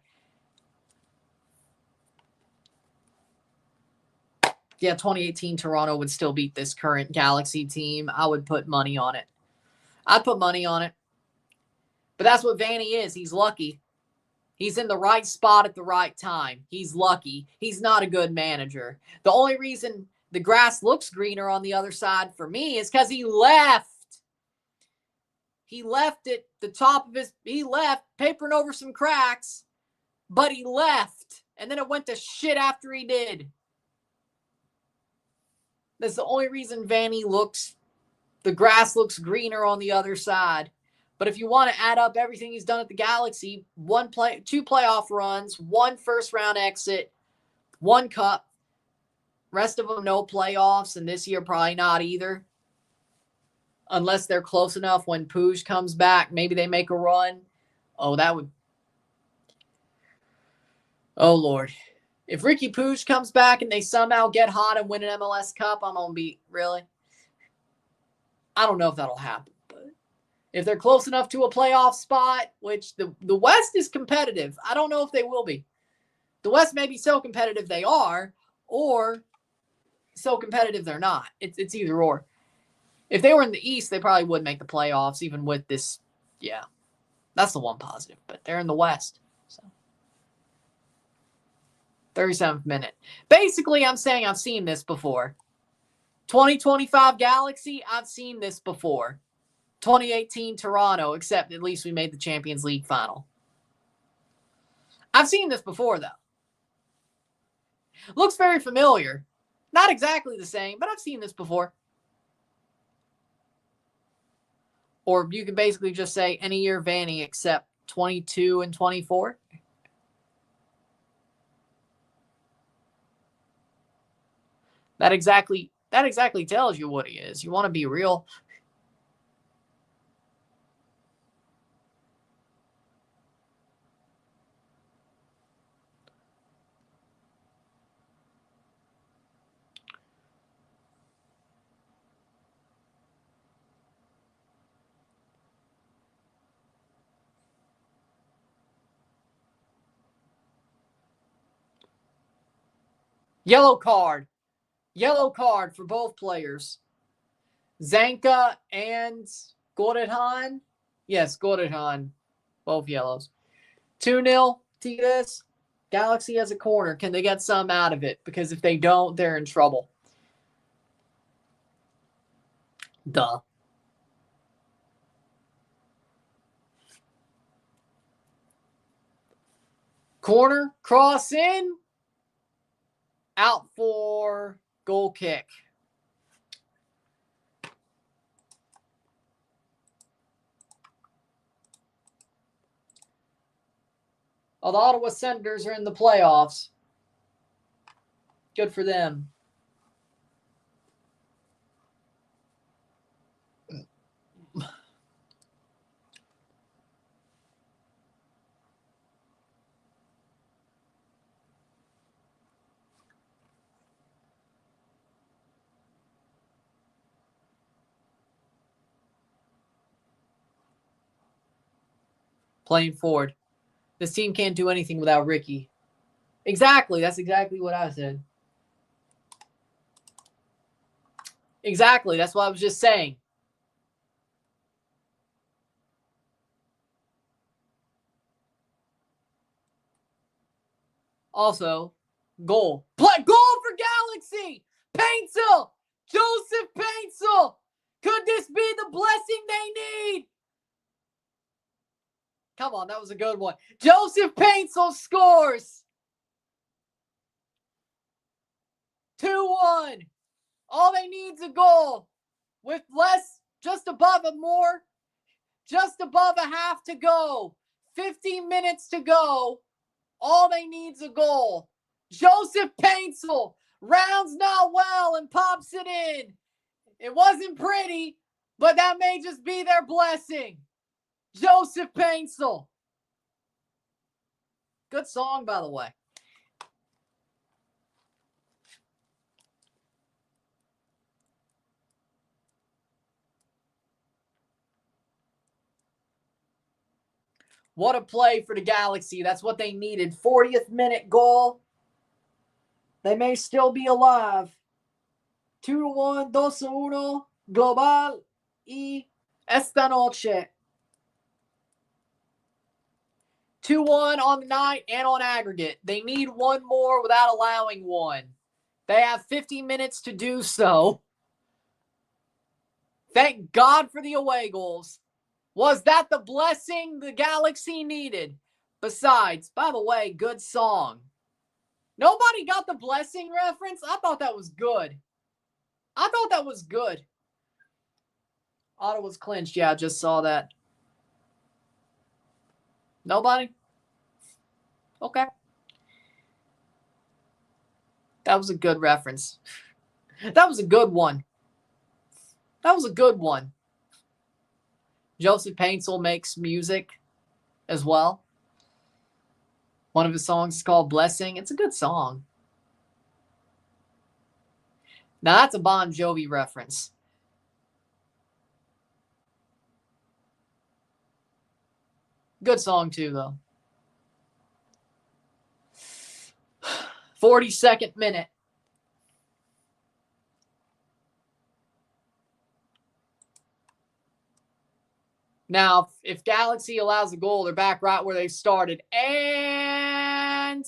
Speaker 1: Yeah, 2018 Toronto would still beat this current Galaxy team. I would put money on it. I'd put money on it. But that's what Vanny is. He's lucky. He's in the right spot at the right time. He's lucky. He's not a good manager. The only reason the grass looks greener on the other side for me is because he left. He left at the top of he left, papering over some cracks, but he left. And then it went to shit after he did. That's the only reason Vanny looks The grass looks greener on the other side. But if you want to add up everything he's done at the Galaxy, 2 playoff runs, 1 first-round exit, 1 cup. Rest of them, no playoffs, and this year probably not either. Unless they're close enough when Puig comes back. Maybe they make a run. Oh, that would... Oh, Lord. If Ricky Puig comes back and they somehow get hot and win an MLS Cup, I'm going to be... Really? I don't know if that'll happen. But if they're close enough to a playoff spot, which the West is competitive. I don't know if they will be. The West may be so competitive they are, or so competitive they're not. It's either or. If they were in the East, they probably would make the playoffs, even with this. Yeah, that's the one positive. But they're in the West. So 37th minute. Basically, I'm saying I've seen this before. 2025 Galaxy, I've seen this before. 2018 Toronto, except at least we made the Champions League final. I've seen this before, though. Looks very familiar. Not exactly the same, but I've seen this before. Or you can basically just say any year Vanny except 22 and 24. That exactly tells you what he is. You want to be real. Yellow card. Yellow card for both players. Zanka and Gordehan. Yes, Gordehan. Both yellows. 2-0 Tigres. Galaxy has a corner. Can they get some out of it? Because if they don't, they're in trouble. Duh. Corner, cross in. Out for goal kick. Oh, the Ottawa Senators are in the playoffs. Good for them. Playing forward. This team can't do anything without Ricky. Exactly. That's exactly what I said. Exactly. That's what I was just saying. Also, goal. Goal for Galaxy! Paintsel! Joseph Paintsel! Could this be the blessing they need? Come on, that was a good one. Joseph Paintsel scores. 2-1. All they need is a goal. With less, just above a half to go. 15 minutes to go. All they need is a goal. Joseph Paintsel rounds not well and pops it in. It wasn't pretty, but that may just be their blessing. Joseph Paintsel. Good song, by the way. What a play for the Galaxy. That's what they needed. 40th minute goal. They may still be alive. 2-1, 2-1, global y esta noche. 2-1 on the night and on aggregate. They need one more without allowing one. They have 50 minutes to do so. Thank God for the away goals. Was that the blessing the Galaxy needed? Besides, by the way, good song. Nobody got the blessing reference? I thought that was good. Ottawa's clinched. Yeah, I just saw that. Nobody? Okay. That was a good reference. That was a good one. That was a good one. Joseph Paintsel makes music as well. One of his songs is called Blessing. It's a good song. Now that's a Bon Jovi reference. Good song too, though. 42nd minute. Now, if Galaxy allows a goal, they're back right where they started. And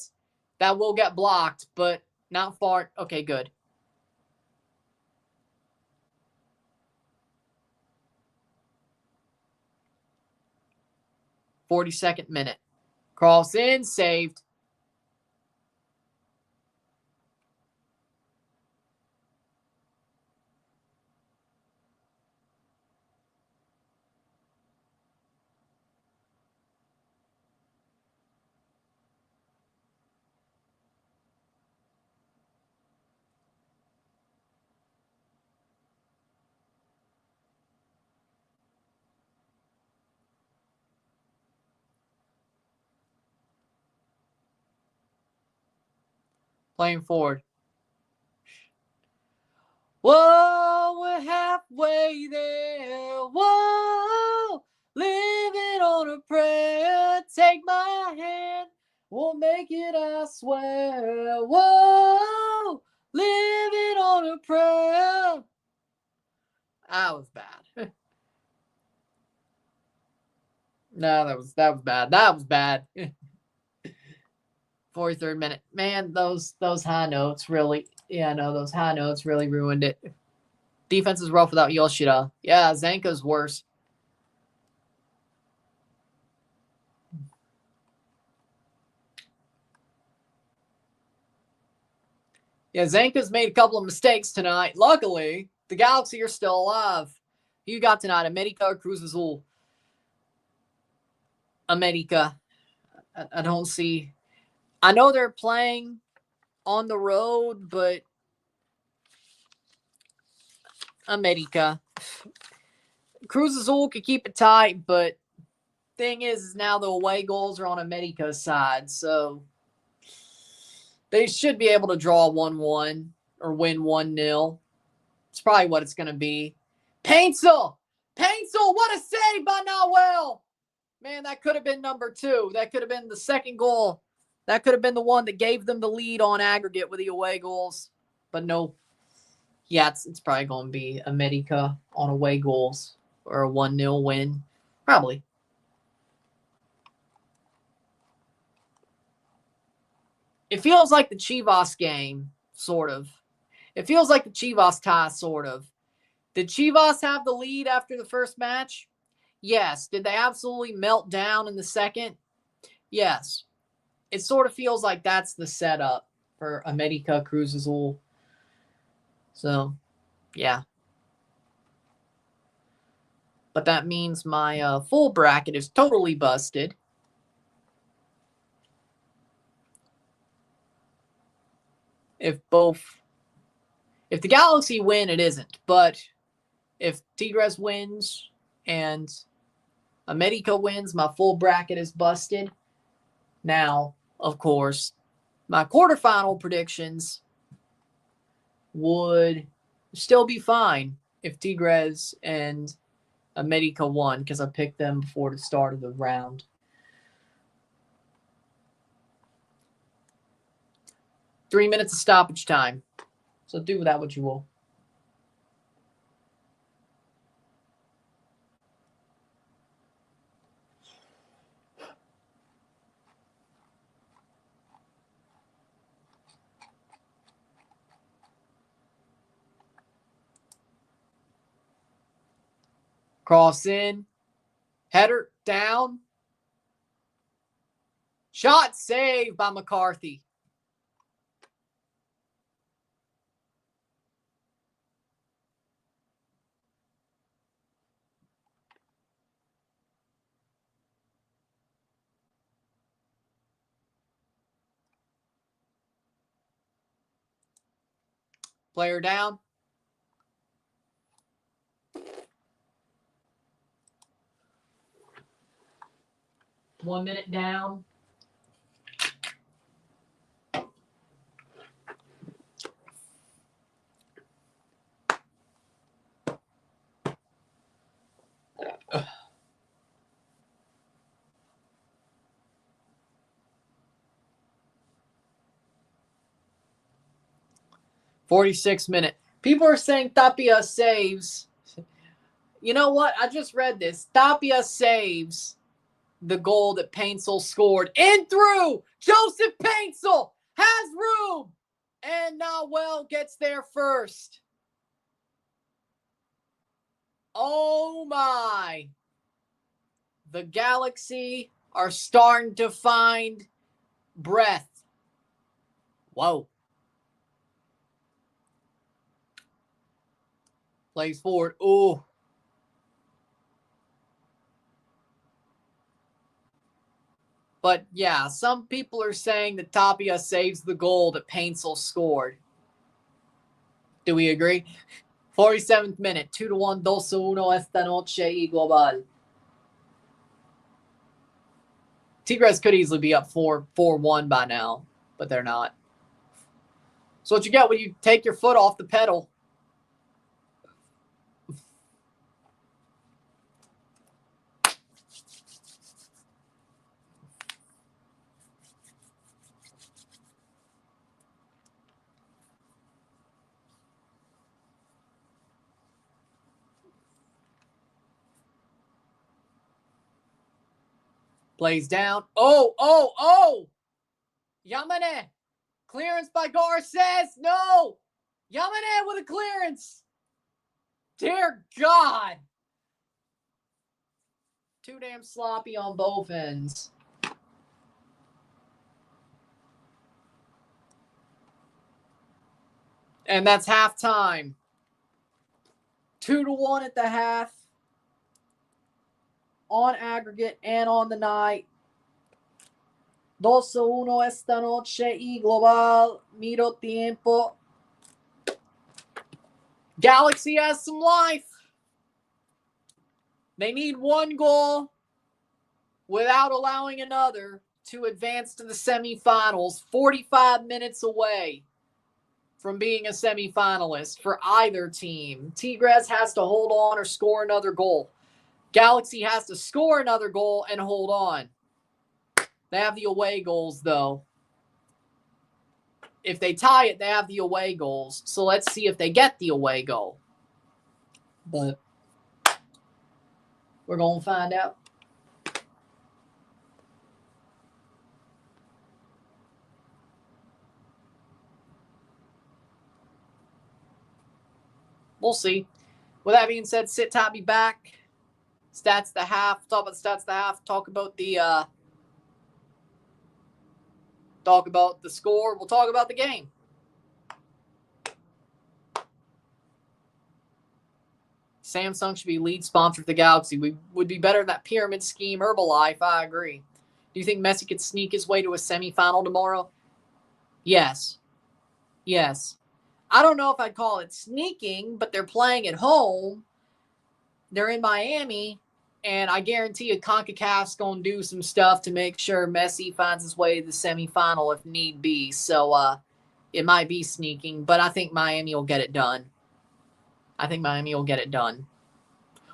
Speaker 1: that will get blocked, but not far. Okay, good. .42nd minute. Cross in, saved. Playing forward. Whoa, we're halfway there. Whoa, living on a prayer. Take my hand, we'll make it, I swear. Whoa, living on a prayer. That was bad. No, that was bad. That was bad. 43rd minute. Man, those high notes really, those high notes really ruined it. Defense is rough without Yoshida. Yeah, Zanka's worse. Yeah, Zanka's made a couple of mistakes tonight. Luckily, the Galaxy are still alive. Who you got tonight? America or Cruz Azul? America. I don't see. I know they're playing on the road, but America. Cruz Azul could keep it tight, but thing is now the away goals are on America's side, so they should be able to draw 1-1 or win 1-0. It's probably what it's going to be. Paintsel! What a save by Nawel! Man, that could have been number 2. That could have been the second goal. That could have been the one that gave them the lead on aggregate with the away goals. But no. Yeah, it's probably going to be America on away goals or a 1-0 win. Probably. It feels like the Chivas game, sort of. It feels like the Chivas tie, sort of. Did Chivas have the lead after the first match? Yes. Did they absolutely melt down in the second? Yes. It sort of feels like that's the setup for America Cruz Azul. So, yeah. But that means my full bracket is totally busted. If the Galaxy win, it isn't. But if Tigres wins and America wins, my full bracket is busted. Now, of course, my quarterfinal predictions would still be fine if Tigres and America won because I picked them before the start of the round. Three minutes of stoppage time. So do with that what you will. Cross in. Header down. Shot saved by McCarthy. Player down. One minute down. Ugh. 46 minute. People are saying Tapia saves. You know what? I just read this. Tapia saves the goal that Paintsel scored. In through! Joseph Paintsel has room! And Noel gets there first. Oh my. The Galaxy are starting to find breath. Whoa. Plays forward. Ooh. But yeah, some people are saying that Tapia saves the goal that Paintsel scored. Do we agree? 47th minute. 2-1. 2-1 esta noche y global. Tigres could easily be up 4-1 by now, but they're not. So what you get when you take your foot off the pedal. Plays down. Oh! Yamane. Clearance by Garces. No! Yamane with a clearance. Dear God. Too damn sloppy on both ends. And that's halftime. 2-1 at the half. On aggregate and on the night. 2-1 esta noche y global. Miro tiempo. Galaxy has some life. They need one goal without allowing another to advance to the semifinals. 45 minutes away from being a semifinalist for either team. Tigres has to hold on or score another goal. Galaxy has to score another goal and hold on. They have the away goals, though. If they tie it, they have the away goals. So let's see if they get the away goal. But we're going to find out. We'll see. With that being said, sit tight, be back. Stats the half. Talk about the stats the half. Talk about the score. We'll talk about the game. Samsung should be lead sponsor for the Galaxy. We would be better than that pyramid scheme Herbalife. I agree. Do you think Messi could sneak his way to a semifinal tomorrow? Yes. I don't know if I'd call it sneaking, but they're playing at home. They're in Miami, and I guarantee you CONCACAF's going to do some stuff to make sure Messi finds his way to the semifinal if need be. So it might be sneaking, but I think Miami will get it done.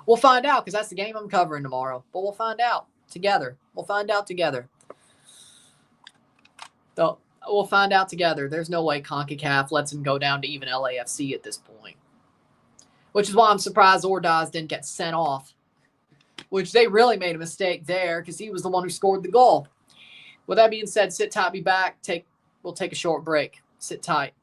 Speaker 1: We'll find out because that's the game I'm covering tomorrow. But we'll find out together. So we'll find out together. There's no way CONCACAF lets him go down to even LAFC at this point. Which is why I'm surprised Ordaz didn't get sent off. Which they really made a mistake there because he was the one who scored the goal. With that being said, sit tight, be back. We'll take a short break. Sit tight.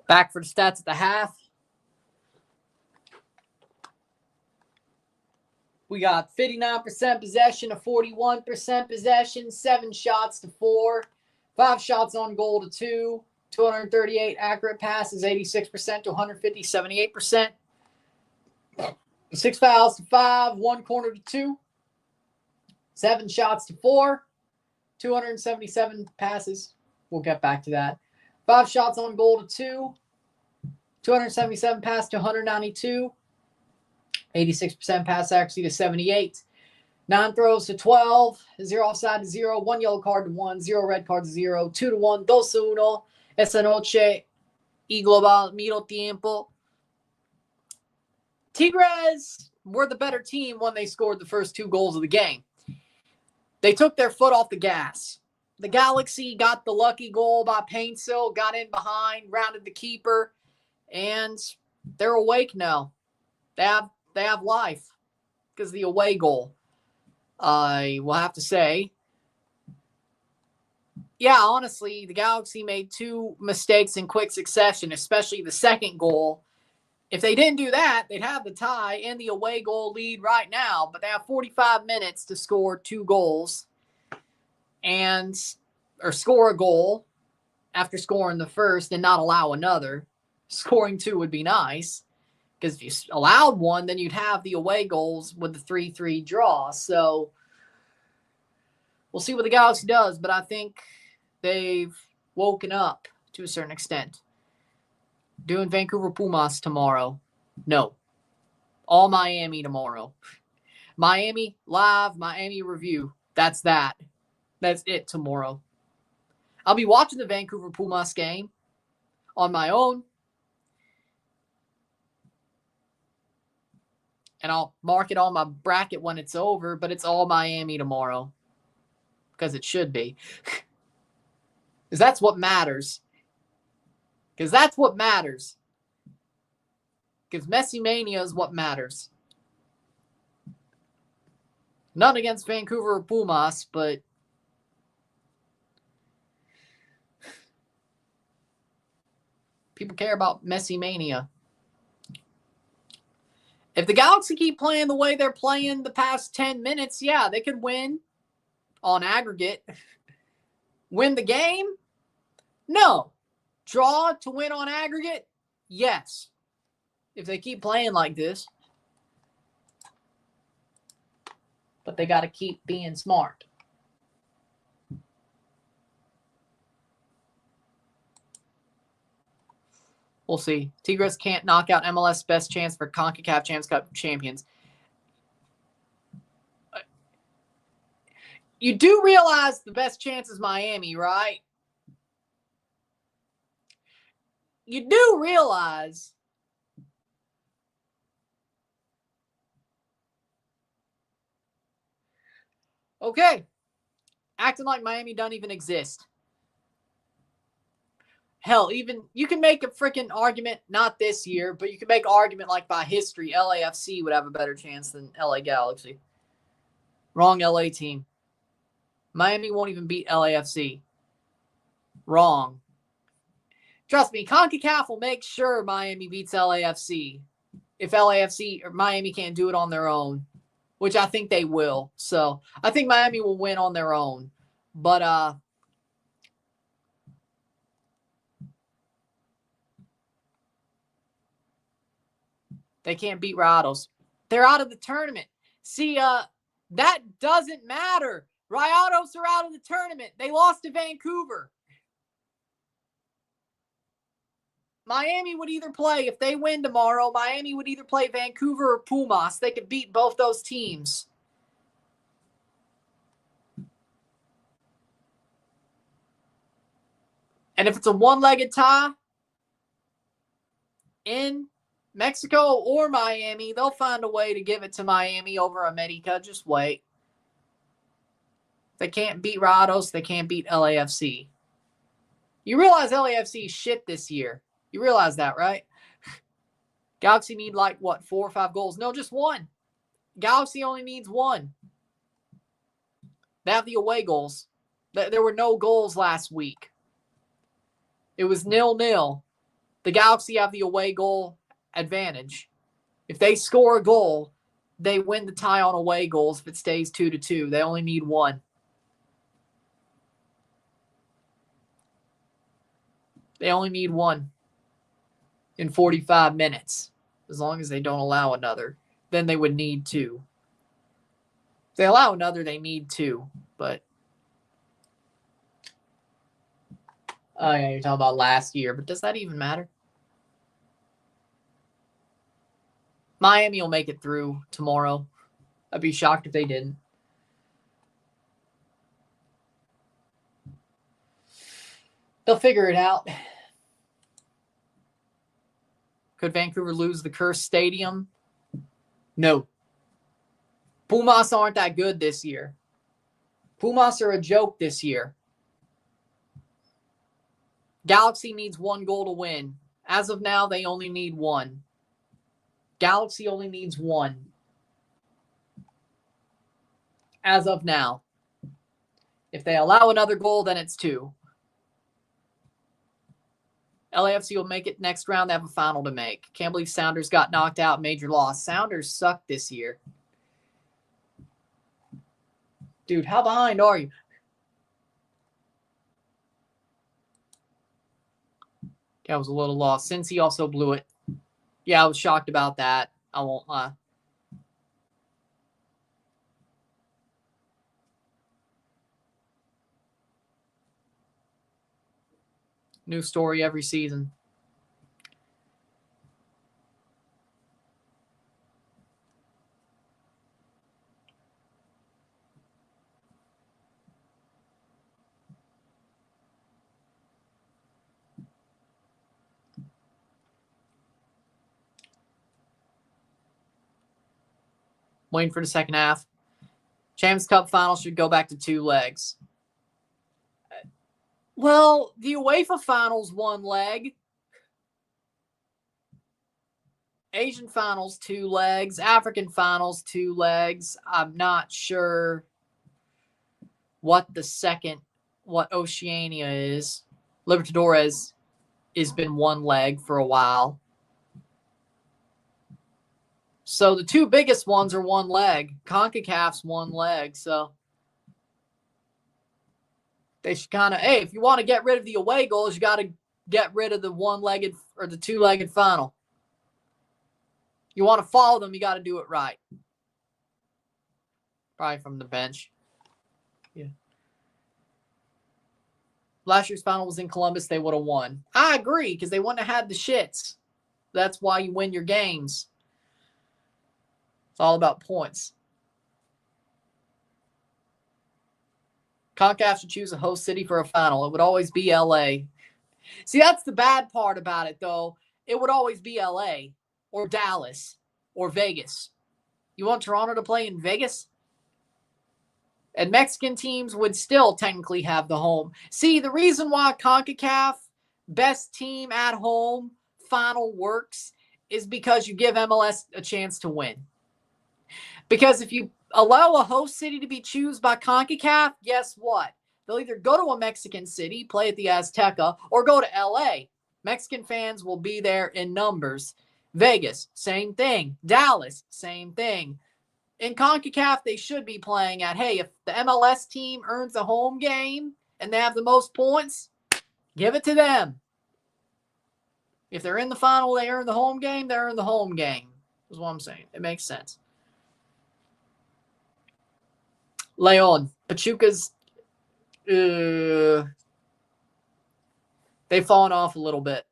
Speaker 1: Back for the stats at the half. We got 59% possession to 41% possession, 7 shots to 4, 5 shots on goal to 2, 238 accurate passes, 86% to 150, 78%. 6 fouls to 5, 1 corner to 2, 7 shots to 4, 277 passes. We'll get back to that. 5 shots on goal to 2, 277 passes to 192, 86% pass accuracy to 78. 9 throws to 12, 0 offside to 0, 1 yellow card to 1, 0 red card to 0, 2 to 1, 2-1. Esa noche y global medio tiempo. Tigres were the better team when they scored the first 2 goals of the game. They took their foot off the gas. The Galaxy got the lucky goal by Paintsill, got in behind, rounded the keeper, and they're awake now. They have life because of the away goal. I will have to say, yeah, honestly, the Galaxy made 2 mistakes in quick succession, especially the second goal. If they didn't do that, they'd have the tie and the away goal lead right now, but they have 45 minutes to score 2 goals or score a goal after scoring the first and not allow another. Scoring 2 would be nice, because if you allowed 1, then you'd have the away goals with the 3-3 draw. So we'll see what the Galaxy does, but I think they've woken up to a certain extent. Doing Vancouver Pumas tomorrow. No. All Miami tomorrow. Miami live, Miami review. That's that. That's it tomorrow. I'll be watching the Vancouver Pumas game on my own. And I'll mark it on my bracket when it's over, but it's all Miami tomorrow. Because it should be. Because that's what matters. Because that's what matters. Because Messi Mania is what matters. None against Vancouver or Pumas, but people care about Messi Mania. If the Galaxy keep playing the way they're playing the past 10 minutes, yeah, they could win on aggregate. Win the game? No. Draw to win on aggregate? Yes. If they keep playing like this. But they got to keep being smart. We'll see. Tigres can't knock out MLS best chance for CONCACAF Champions Cup champions. You do realize the best chance is Miami, right? You do realize okay, acting like Miami doesn't even exist. Hell, even you can make a freaking argument, not this year, but you can make an argument like by history, LAFC would have a better chance than LA Galaxy. Wrong LA team. Miami won't even beat LAFC. Wrong. Trust me, CONCACAF will make sure Miami beats LAFC if LAFC or Miami can't do it on their own, which I think they will. So I think Miami will win on their own. But they can't beat Rayados. They're out of the tournament. See, that doesn't matter. Rayados are out of the tournament. They lost to Vancouver. Miami would either play, if they win tomorrow, Miami would either play Vancouver or Pumas. They could beat both those teams. And if it's a one-legged tie in Mexico or Miami, they'll find a way to give it to Miami over America. Just wait. They can't beat Rayados. They can't beat LAFC. You realize LAFC is shit this year. You realize that, right? Galaxy need 4 or 5 goals. No, just 1. Galaxy only needs 1. They have the away goals. There were no goals last week. It was 0-0. The Galaxy have the away goal advantage. If they score a goal, they win the tie on away goals if it stays 2-2. They only need one. They only need one in 45 minutes. As long as they don't allow another, then they would need two. If they allow another, they need two. But, oh yeah, you're talking about last year. But does that even matter? Miami will make it through tomorrow. I'd be shocked if they didn't. They'll figure it out. Could Vancouver lose the cursed stadium? No. Pumas aren't that good this year. Pumas are a joke this year. Galaxy needs one goal to win. As of now, they only need one. Galaxy only needs one. As of now. If they allow another goal, then it's two. LAFC will make it next round. They have a final to make. Can't believe Sounders got knocked out. Major loss. Sounders suck this year. Dude, how behind are you? I was a little lost. Since he also blew it. Yeah, I was shocked about that. I won't lie. New story every season. Waiting for the second half. Champions Cup final should go back to 2 legs. Well, the UEFA finals 1 leg. Asian finals 2 legs. African finals 2 legs. I'm not sure what Oceania is. Libertadores has been 1 leg for a while. So the 2 biggest ones are 1 leg. CONCACAF's 1 leg, so they should kind of, hey, if you want to get rid of the away goals, you got to get rid of the 1-legged or the 2-legged final. You want to follow them, you got to do it right. Probably from the bench. Yeah. Last year's final was in Columbus. They would have won. I agree, because they wouldn't have had the shits. That's why you win your games. It's all about points. CONCACAF should choose a host city for a final. It would always be LA. See, that's the bad part about it, though. It would always be LA or Dallas or Vegas. You want Toronto to play in Vegas? And Mexican teams would still technically have the home. See, the reason why CONCACAF best team at home final works is because you give MLS a chance to win. Because if you allow a host city to be chosen by CONCACAF, guess what? They'll either go to a Mexican city, play at the Azteca, or go to LA. Mexican fans will be there in numbers. Vegas, same thing. Dallas, same thing. In CONCACAF, they should be playing at, hey, if the MLS team earns a home game and they have the most points, give it to them. If they're in the final, they earn the home game, they earn the home game. Is what I'm saying. It makes sense. Leon, Pachuca's, they've fallen off a little bit.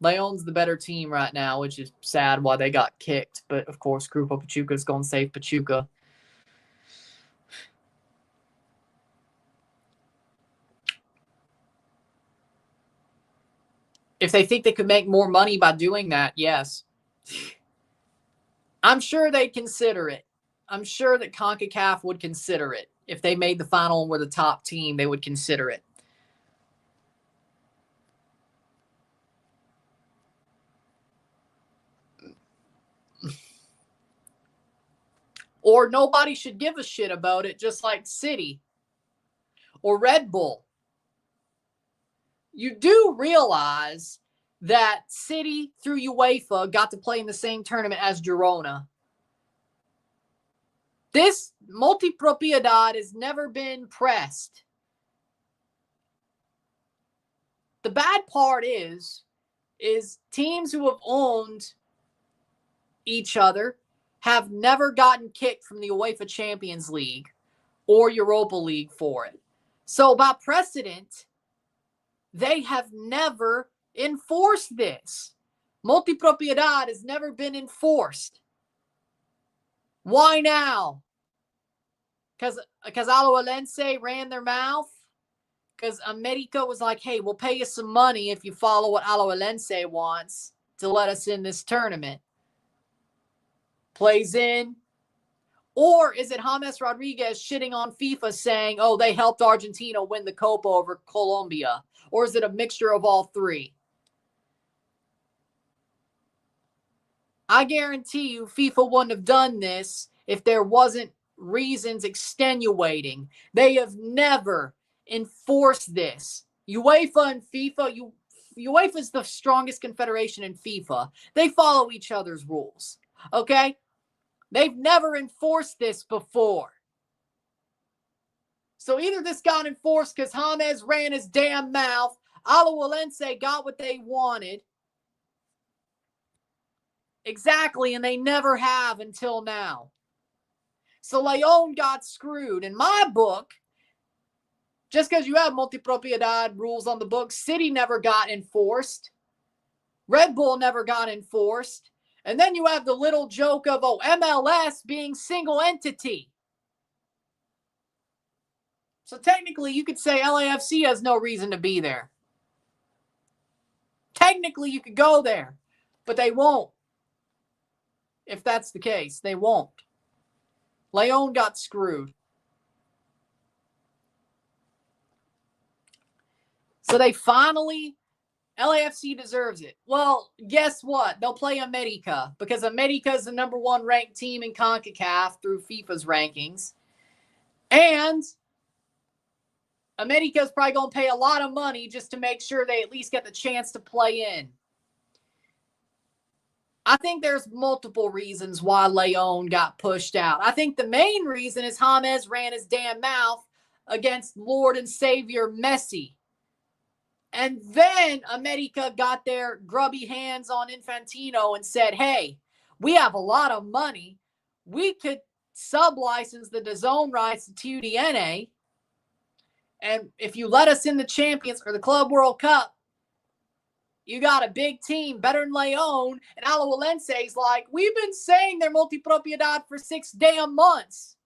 Speaker 1: Leon's the better team right now, which is sad why they got kicked. But, of course, Grupo Pachuca is going to save Pachuca. If they think they could make more money by doing that, yes. I'm sure they'd consider it. I'm sure that CONCACAF would consider it. If they made the final and were the top team, they would consider it. Or nobody should give a shit about it, just like City or Red Bull. You do realize that City through UEFA got to play in the same tournament as Girona. This multipropiedad has never been pressed. The bad part is teams who have owned each other have never gotten kicked from the UEFA Champions League or Europa League for it. So by precedent, they have never enforced this. Multipropiedad has never been enforced. Why now? Because Alajuelense ran their mouth? Because America was like, hey, we'll pay you some money if you follow what Alajuelense wants to let us in this tournament. Plays in. Or is it James Rodriguez shitting on FIFA saying, oh, they helped Argentina win the Copa over Colombia? Or is it a mixture of all three? I guarantee you FIFA wouldn't have done this if there wasn't reasons extenuating. They have never enforced this. UEFA and FIFA, UEFA is the strongest confederation in FIFA. They follow each other's rules. Okay? They've never enforced this before. So either this got enforced because James ran his damn mouth, Alajuelense got what they wanted. Exactly, and they never have until now. So León got screwed. In my book, just because you have multipropiedad rules on the book, City never got enforced. Red Bull never got enforced. And then you have the little joke of, oh, MLS being single entity. So technically, you could say LAFC has no reason to be there. Technically, you could go there, but they won't. If that's the case, they won't. León got screwed. So they finally, LAFC deserves it. Well, guess what? They'll play America because America is the number one ranked team in CONCACAF through FIFA's rankings. And America is probably going to pay a lot of money just to make sure they at least get the chance to play in. I think there's multiple reasons why León got pushed out. I think the main reason is James ran his damn mouth against Lord and Savior Messi. And then America got their grubby hands on Infantino and said, hey, we have a lot of money. We could sub-license the DAZN rights to TUDN. And if you let us in the Champions or the Club World Cup, you got a big team, better than León. And Alajuelense's like, we've been saying they're multipropiedad for 6 damn months.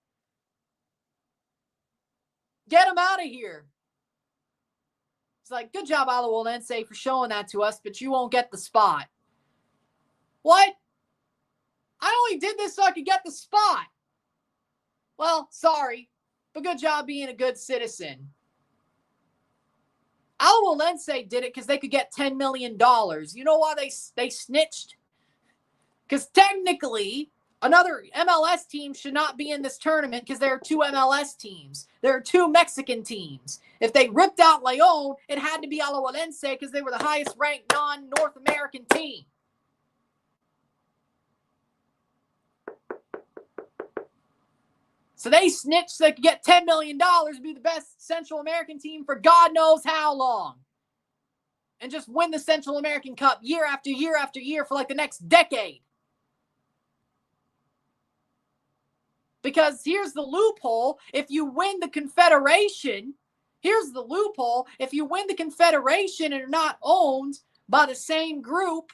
Speaker 1: Get them out of here. It's like, good job, Alajuelense, for showing that to us, but you won't get the spot. What? I only did this so I could get the spot. Well, sorry, but good job being a good citizen. Alajuelense did it because they could get $10 million. You know why they snitched? Because technically, another MLS team should not be in this tournament because there are 2 MLS teams. There are 2 Mexican teams. If they ripped out León, it had to be Alajuelense because they were the highest ranked non-North American team. So they snitched so they could get $10 million to be the best Central American team for God knows how long. And just win the Central American Cup year after year after year for like the next decade. Because here's the loophole. If you win the Confederation, here's the loophole. If you win the Confederation and are not owned by the same group,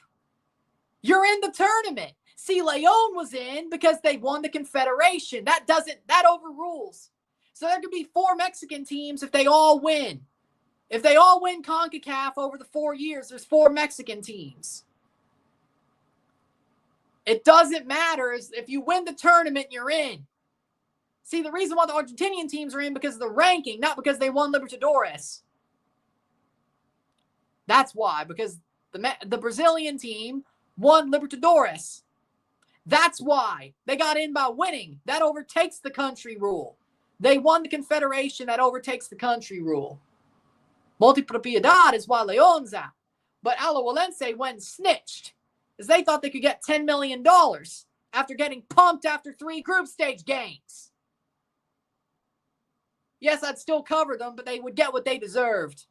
Speaker 1: you're in the tournament. See, León was in because they won the Confederation. That overrules. So there could be 4 Mexican teams if they all win. If they all win CONCACAF over the 4 years, there's 4 Mexican teams. It doesn't matter if you win the tournament, you're in. See, the reason why the Argentinian teams are in because of the ranking, not because they won Libertadores. That's why, because the Brazilian team won Libertadores. That's why they got in by winning. That overtakes the country rule. They won the Confederation. That overtakes the country rule. Multipropiedad is why León's out. But Alajuelense went and snitched, because they thought they could get $10 million after getting pumped after 3 group stage games. Yes, I'd still cover them, but they would get what they deserved.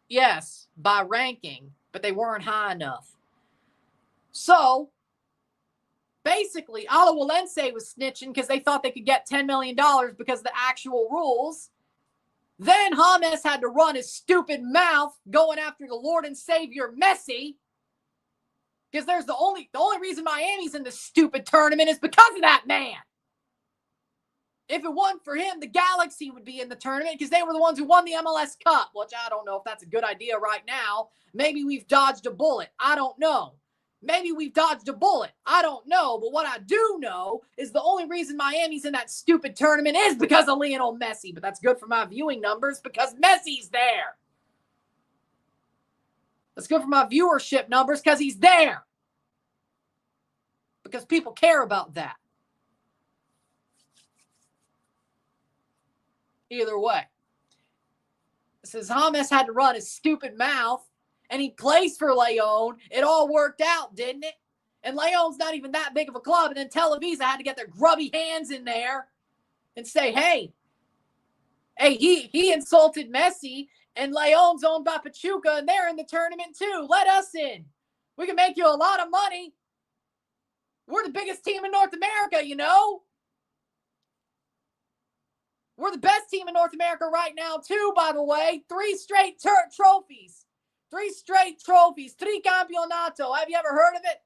Speaker 1: Yes, by ranking, but they weren't high enough. So, basically, Alajuelense was snitching because they thought they could get $10 million because of the actual rules. Then James had to run his stupid mouth going after the Lord and Savior Messi. Because there's the only reason Miami's in this stupid tournament is because of that man. If it wasn't for him, the Galaxy would be in the tournament because they were the ones who won the MLS Cup, which I don't know if that's a good idea right now. Maybe we've dodged a bullet. I don't know. Maybe we've dodged a bullet. I don't know. But what I do know is the only reason Miami's in that stupid tournament is because of Lionel Messi. But that's good for my viewing numbers because Messi's there. That's good for my viewership numbers because he's there. Because people care about that. Either way. It says James had to run his stupid mouth, and he plays for Leon. It all worked out, didn't it? And Leon's not even that big of a club, and then Televisa had to get their grubby hands in there and say, hey, he insulted Messi, and Leon's owned by Pachuca, and they're in the tournament too. Let us in. We can make you a lot of money. We're the biggest team in North America, you know. We're the best team in North America right now, too, by the way. 3 straight trophies. 3 straight trophies. Tricampeonato. Have you ever heard of it?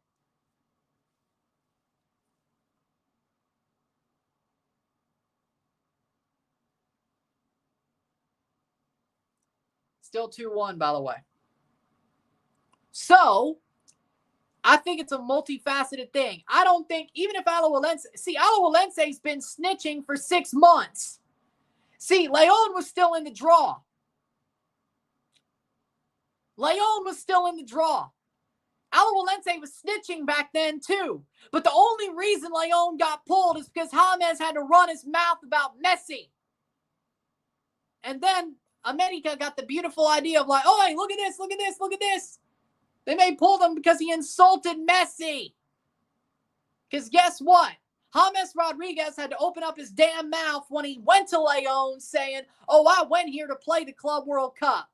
Speaker 1: Still 2-1, by the way. So, I think it's a multifaceted thing. I don't think, even if Alajuelense's been snitching for 6 months. See, Leon was still in the draw. Leon was still in the draw. Alajuelense was snitching back then too. But the only reason Leon got pulled is because James had to run his mouth about Messi. And then America got the beautiful idea of like, oh, hey, look at this, look at this, look at this. They may pull him because he insulted Messi. Because guess what? James Rodriguez had to open up his damn mouth when he went to Leon saying, oh, I went here to play the Club World Cup.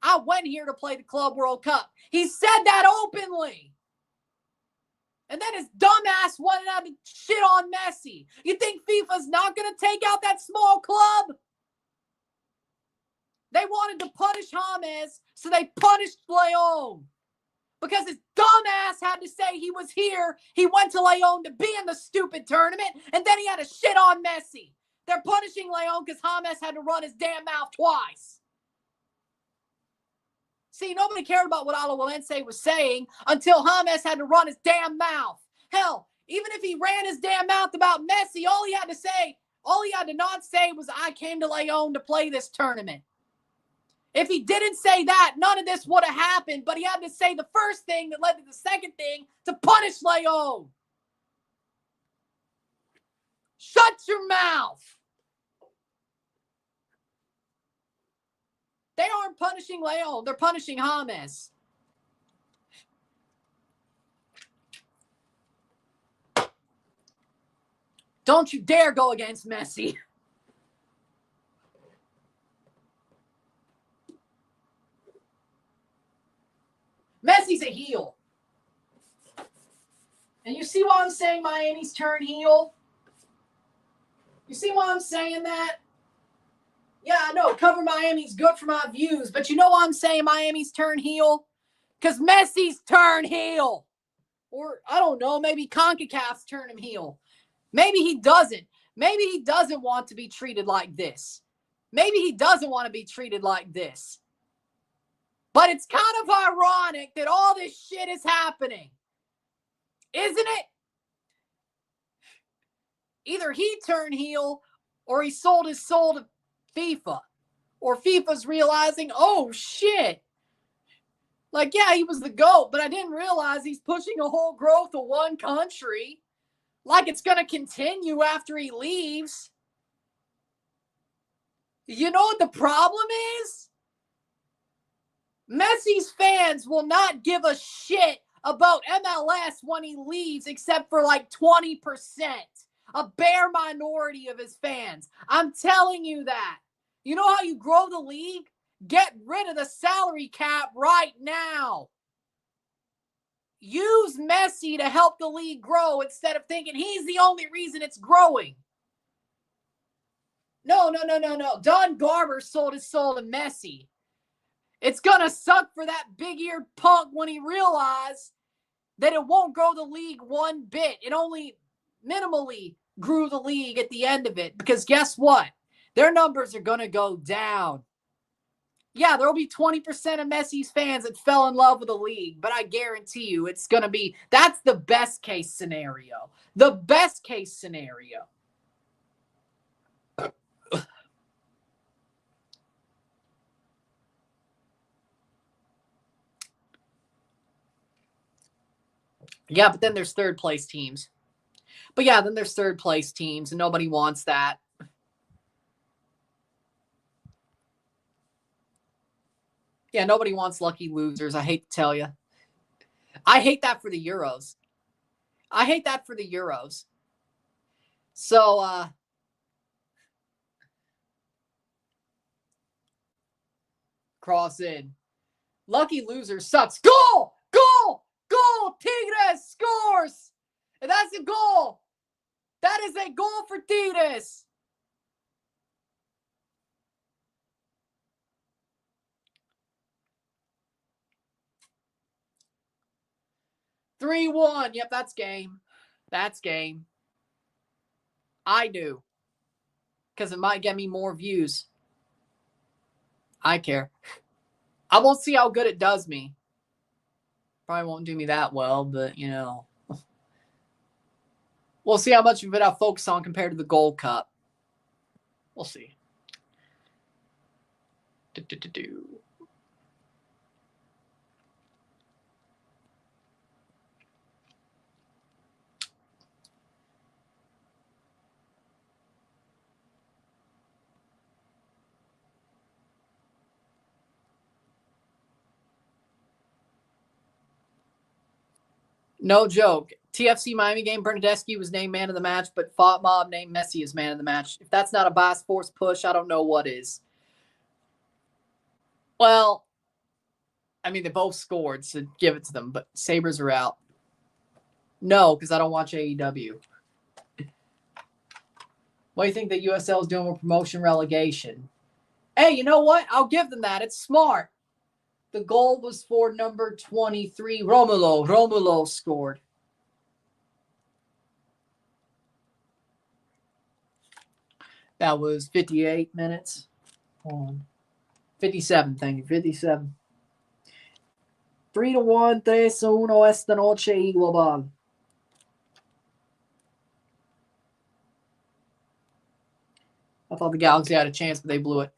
Speaker 1: I went here to play the Club World Cup. He said that openly. And then his dumbass wanted out to shit on Messi. You think FIFA's not going to take out that small club? They wanted to punish James, so they punished Leon. Because his dumbass had to say he was here. He went to Leon to be in the stupid tournament, and then he had to shit on Messi. They're punishing Leon because James had to run his damn mouth twice. See, nobody cared about what Alajuelense was saying until James had to run his damn mouth. Hell, even if he ran his damn mouth about Messi, all he had to not say was, I came to Leon to play this tournament. If he didn't say that, none of this would have happened, but he had to say the first thing that led to the second thing to punish Leon. Shut your mouth. They aren't punishing Leon. They're punishing James. Don't you dare go against Messi. Messi's a heel. And you see why I'm saying Miami's turn heel? You see why I'm saying that? Yeah, I know. Cover Miami's good for my views. But you know why I'm saying Miami's turn heel? Because Messi's turn heel. Or, I don't know, maybe CONCACAF's turn him heel. Maybe he doesn't. Maybe he doesn't want to be treated like this. Maybe he doesn't want to be treated like this. But it's kind of ironic that all this shit is happening. Isn't it? Either he turned heel or he sold his soul to FIFA. Or FIFA's realizing, oh shit. Like, yeah, he was the GOAT, but I didn't realize he's pushing a whole growth of one country. Like it's going to continue after he leaves. You know what the problem is? Messi's fans will not give a shit about MLS when he leaves except for like 20%. A bare minority of his fans. I'm telling you that. You know how you grow the league? Get rid of the salary cap right now. Use Messi to help the league grow instead of thinking he's the only reason it's growing. No. Don Garber sold his soul to Messi. It's going to suck for that big-eared punk when he realized that it won't grow the league one bit. It only minimally grew the league at the end of it because guess what? Their numbers are going to go down. Yeah, there will be 20% of Messi's fans that fell in love with the league, but I guarantee you it's going to be, that's the best case scenario. The best case scenario. Yeah, but then there's third place teams. But yeah, then there's third place teams, and nobody wants that. Yeah, nobody wants lucky losers. I hate to tell you. I hate that for the Euros. So, cross in. Lucky loser sucks. Goal! Tigres scores! And that's a goal. That is a goal for Tigres. (3-1). Yep, that's game. I do. Because it might get me more views. I care. I won't see how good it does me. Probably won't do me that well, but, you know. We'll see how much of it I focus on compared to the Gold Cup. We'll see. No joke. TFC Miami game, Bernadeschi was named man of the match, but Fought Mob named Messi as man of the match. If that's not a bias force push, I don't know what is. Well, I mean, they both scored, so give it to them, but Sabres are out. No, because I don't watch AEW. What do you think that USL is doing with promotion relegation? Hey, you know what? I'll give them that. It's smart. The goal was for number 23, Romulo. Romulo scored. That was 58 minutes. 57, thank you. 57. 3-1, 3-1 esta noche y global. I thought the Galaxy had a chance, but they blew it.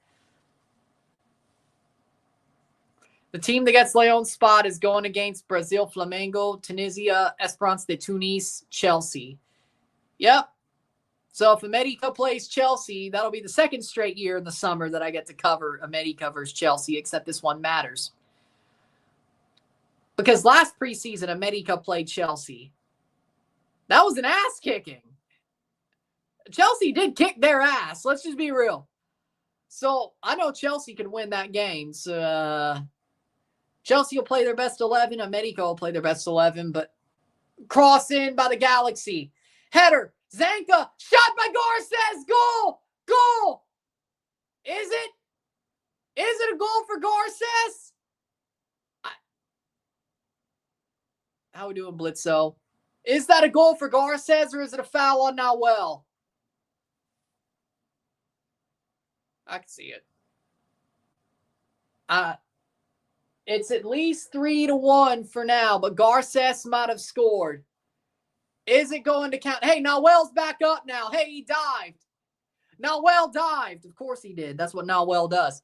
Speaker 1: The team that gets Leon's spot is going against Brazil, Flamengo, Tunisia, Esperance de Tunis, Chelsea. Yep. So if America plays Chelsea, that'll be the second straight year in the summer that I get to cover America versus Chelsea, except this one matters. Because last preseason, America played Chelsea. That was an ass kicking. Chelsea did kick their ass. Let's just be real. So I know Chelsea can win that game. So Chelsea will play their best 11. America will play their best 11. But cross in by the Galaxy. Header. Zanka. Shot by Garces. Goal. Goal. Is it? Is it a goal for Garces? How we doing, Blitzo? Is that a goal for Garces or is it a foul on Nawell? I can see it. It's at least 3-1 for now, but Garces might have scored. Is it going to count? Hey, Nawell's back up now. Hey, he dived. Nawell dived. Of course he did. That's what Nawell does.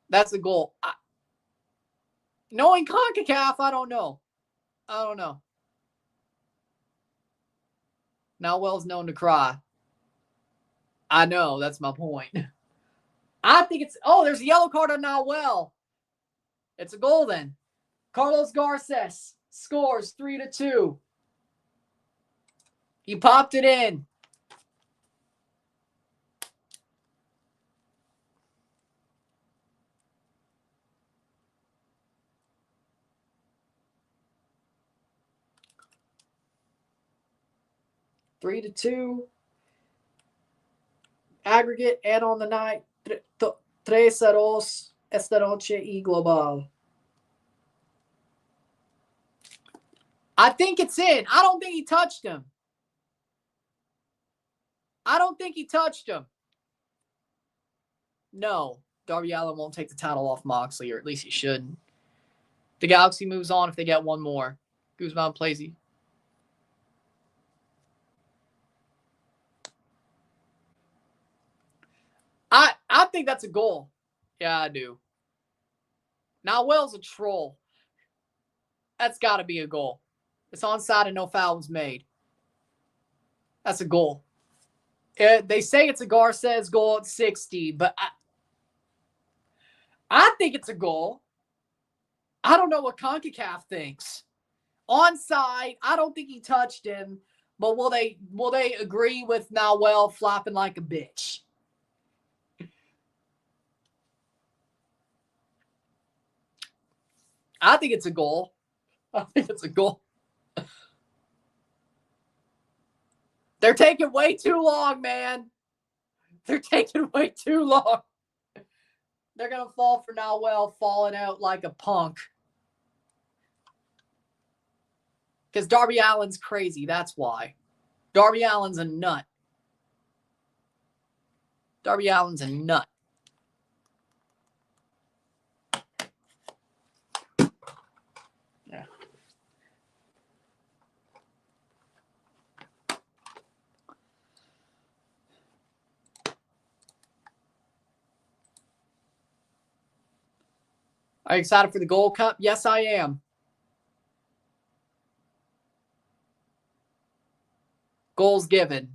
Speaker 1: That's a goal. Knowing CONCACAF, I don't know. Nawell's known to cry. I know. That's my point. I think it's... Oh, there's a yellow card on Nahuel. It's a goal then. Carlos Garces scores 3-2. He popped it in. Three to two. Aggregate and on the night. 3-2 esta noche y global. I think it's in. I don't think he touched him. I don't think he touched him. No. Darby Allin won't take the title off Moxley, or at least he shouldn't. The Galaxy moves on if they get one more. Guzman plays he. I think that's a goal. Yeah, I do. Nahuel's a troll. That's got to be a goal. It's onside and no foul was made. That's a goal. They say it's a Garces goal at 60, but I think it's a goal. I don't know what CONCACAF thinks. Onside, I don't think he touched him, but will they agree with Nahuel flopping like a bitch? I think it's a goal. I think it's a goal. They're taking way too long, man. They're taking way too long. They're going to fall for Nahuel falling out like a punk. Because Darby Allin's crazy. That's why. Darby Allin's a nut. Darby Allin's a nut. Yeah. Are you excited for the Gold Cup? Yes, I am. Goals given.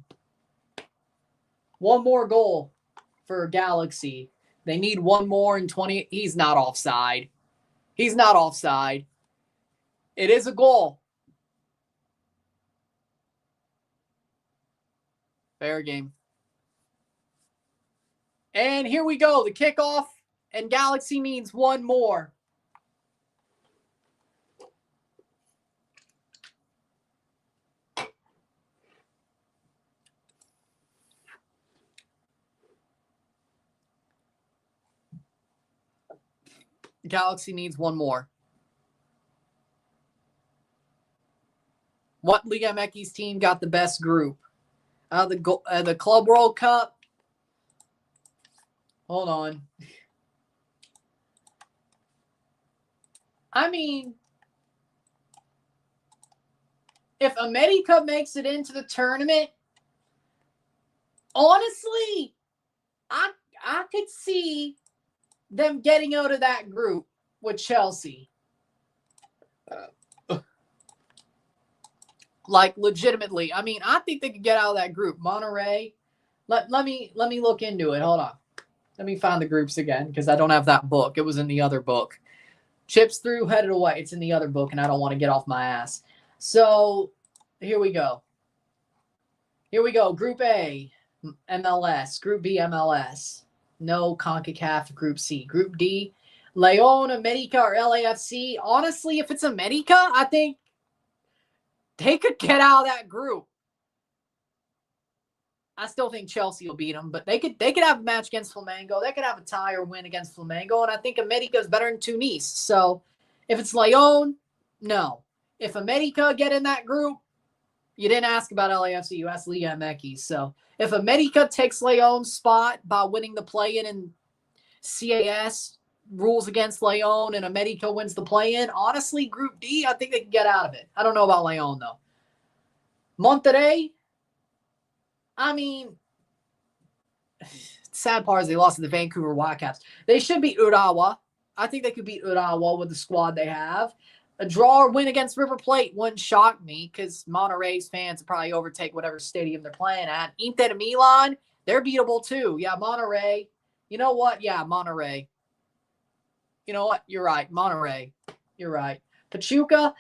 Speaker 1: One more goal for Galaxy. They need one more in 20. He's not offside. He's not offside. It is a goal. Fair game. And here we go. The kickoff. And Galaxy needs one more. Galaxy needs one more. What Liga MX team got the best group? The Club World Cup. Hold on. I mean, if America makes it into the tournament, honestly, I could see them getting out of that group with Chelsea. Like, legitimately. I mean, I think they could get out of that group. Monterrey. Let me look into it. Hold on. Let me find the groups again, because I don't have that book. It was in the other book. Chips through, headed away. It's in the other book, and I don't want to get off my ass. So, here we go. Here we go. Group A, MLS. Group B, MLS. No CONCACAF. Group C. Group D, Leon, America, or LAFC. Honestly, if it's America, I think they could get out of that group. I still think Chelsea will beat them, but they could have a match against Flamengo. They could have a tie or win against Flamengo, and I think America is better than Tunis. So if it's Leon, no. If America get in that group, you didn't ask about LAFC, you asked Liga MX. So if America takes Leon's spot by winning the play-in and CAS rules against Leon and America wins the play-in, honestly, Group D, I think they can get out of it. I don't know about Leon, though. Monterrey, I mean, sad part is they lost to the Vancouver Whitecaps. They should beat Urawa. I think they could beat Urawa with the squad they have. A draw or win against River Plate wouldn't shock me, because Monterrey's fans would probably overtake whatever stadium they're playing at. Inter Milan, they're beatable too. Yeah, Monterrey, You know what? Yeah, Monterrey. You know what? You're right. Monterrey. You're right. Pachuca,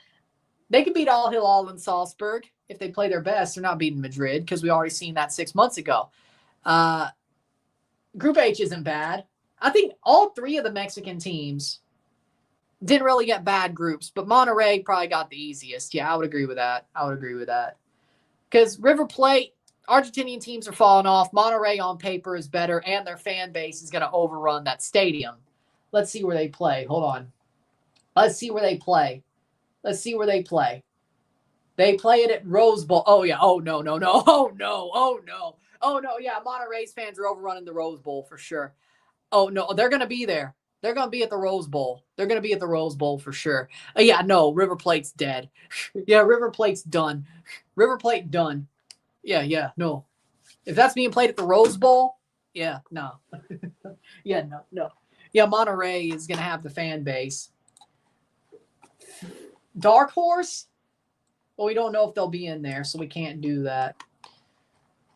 Speaker 1: they could beat Al Hilal and Salzburg if they play their best. They're not beating Madrid because we already seen that 6 months ago. Group H isn't bad. I think all three of the Mexican teams didn't really get bad groups, but Monterrey probably got the easiest. Yeah, I would agree with that. Because River Plate, Argentinian teams are falling off. Monterrey on paper is better, and their fan base is going to overrun that stadium. Let's see where they play. Hold on. Let's see where they play. They play it at Rose Bowl. Oh, yeah. Oh, no. Oh, no. Yeah, Monterrey's fans are overrunning the Rose Bowl for sure. Oh, no. They're going to be there. They're going to be at the Rose Bowl. For sure. Yeah, no. River Plate's dead. Yeah, River Plate's done. River Plate done. Yeah, no. If that's being played at the Rose Bowl, yeah, no. Yeah, no. Yeah, Monterrey is going to have the fan base. Dark Horse? Well, we don't know if they'll be in there, so we can't do that.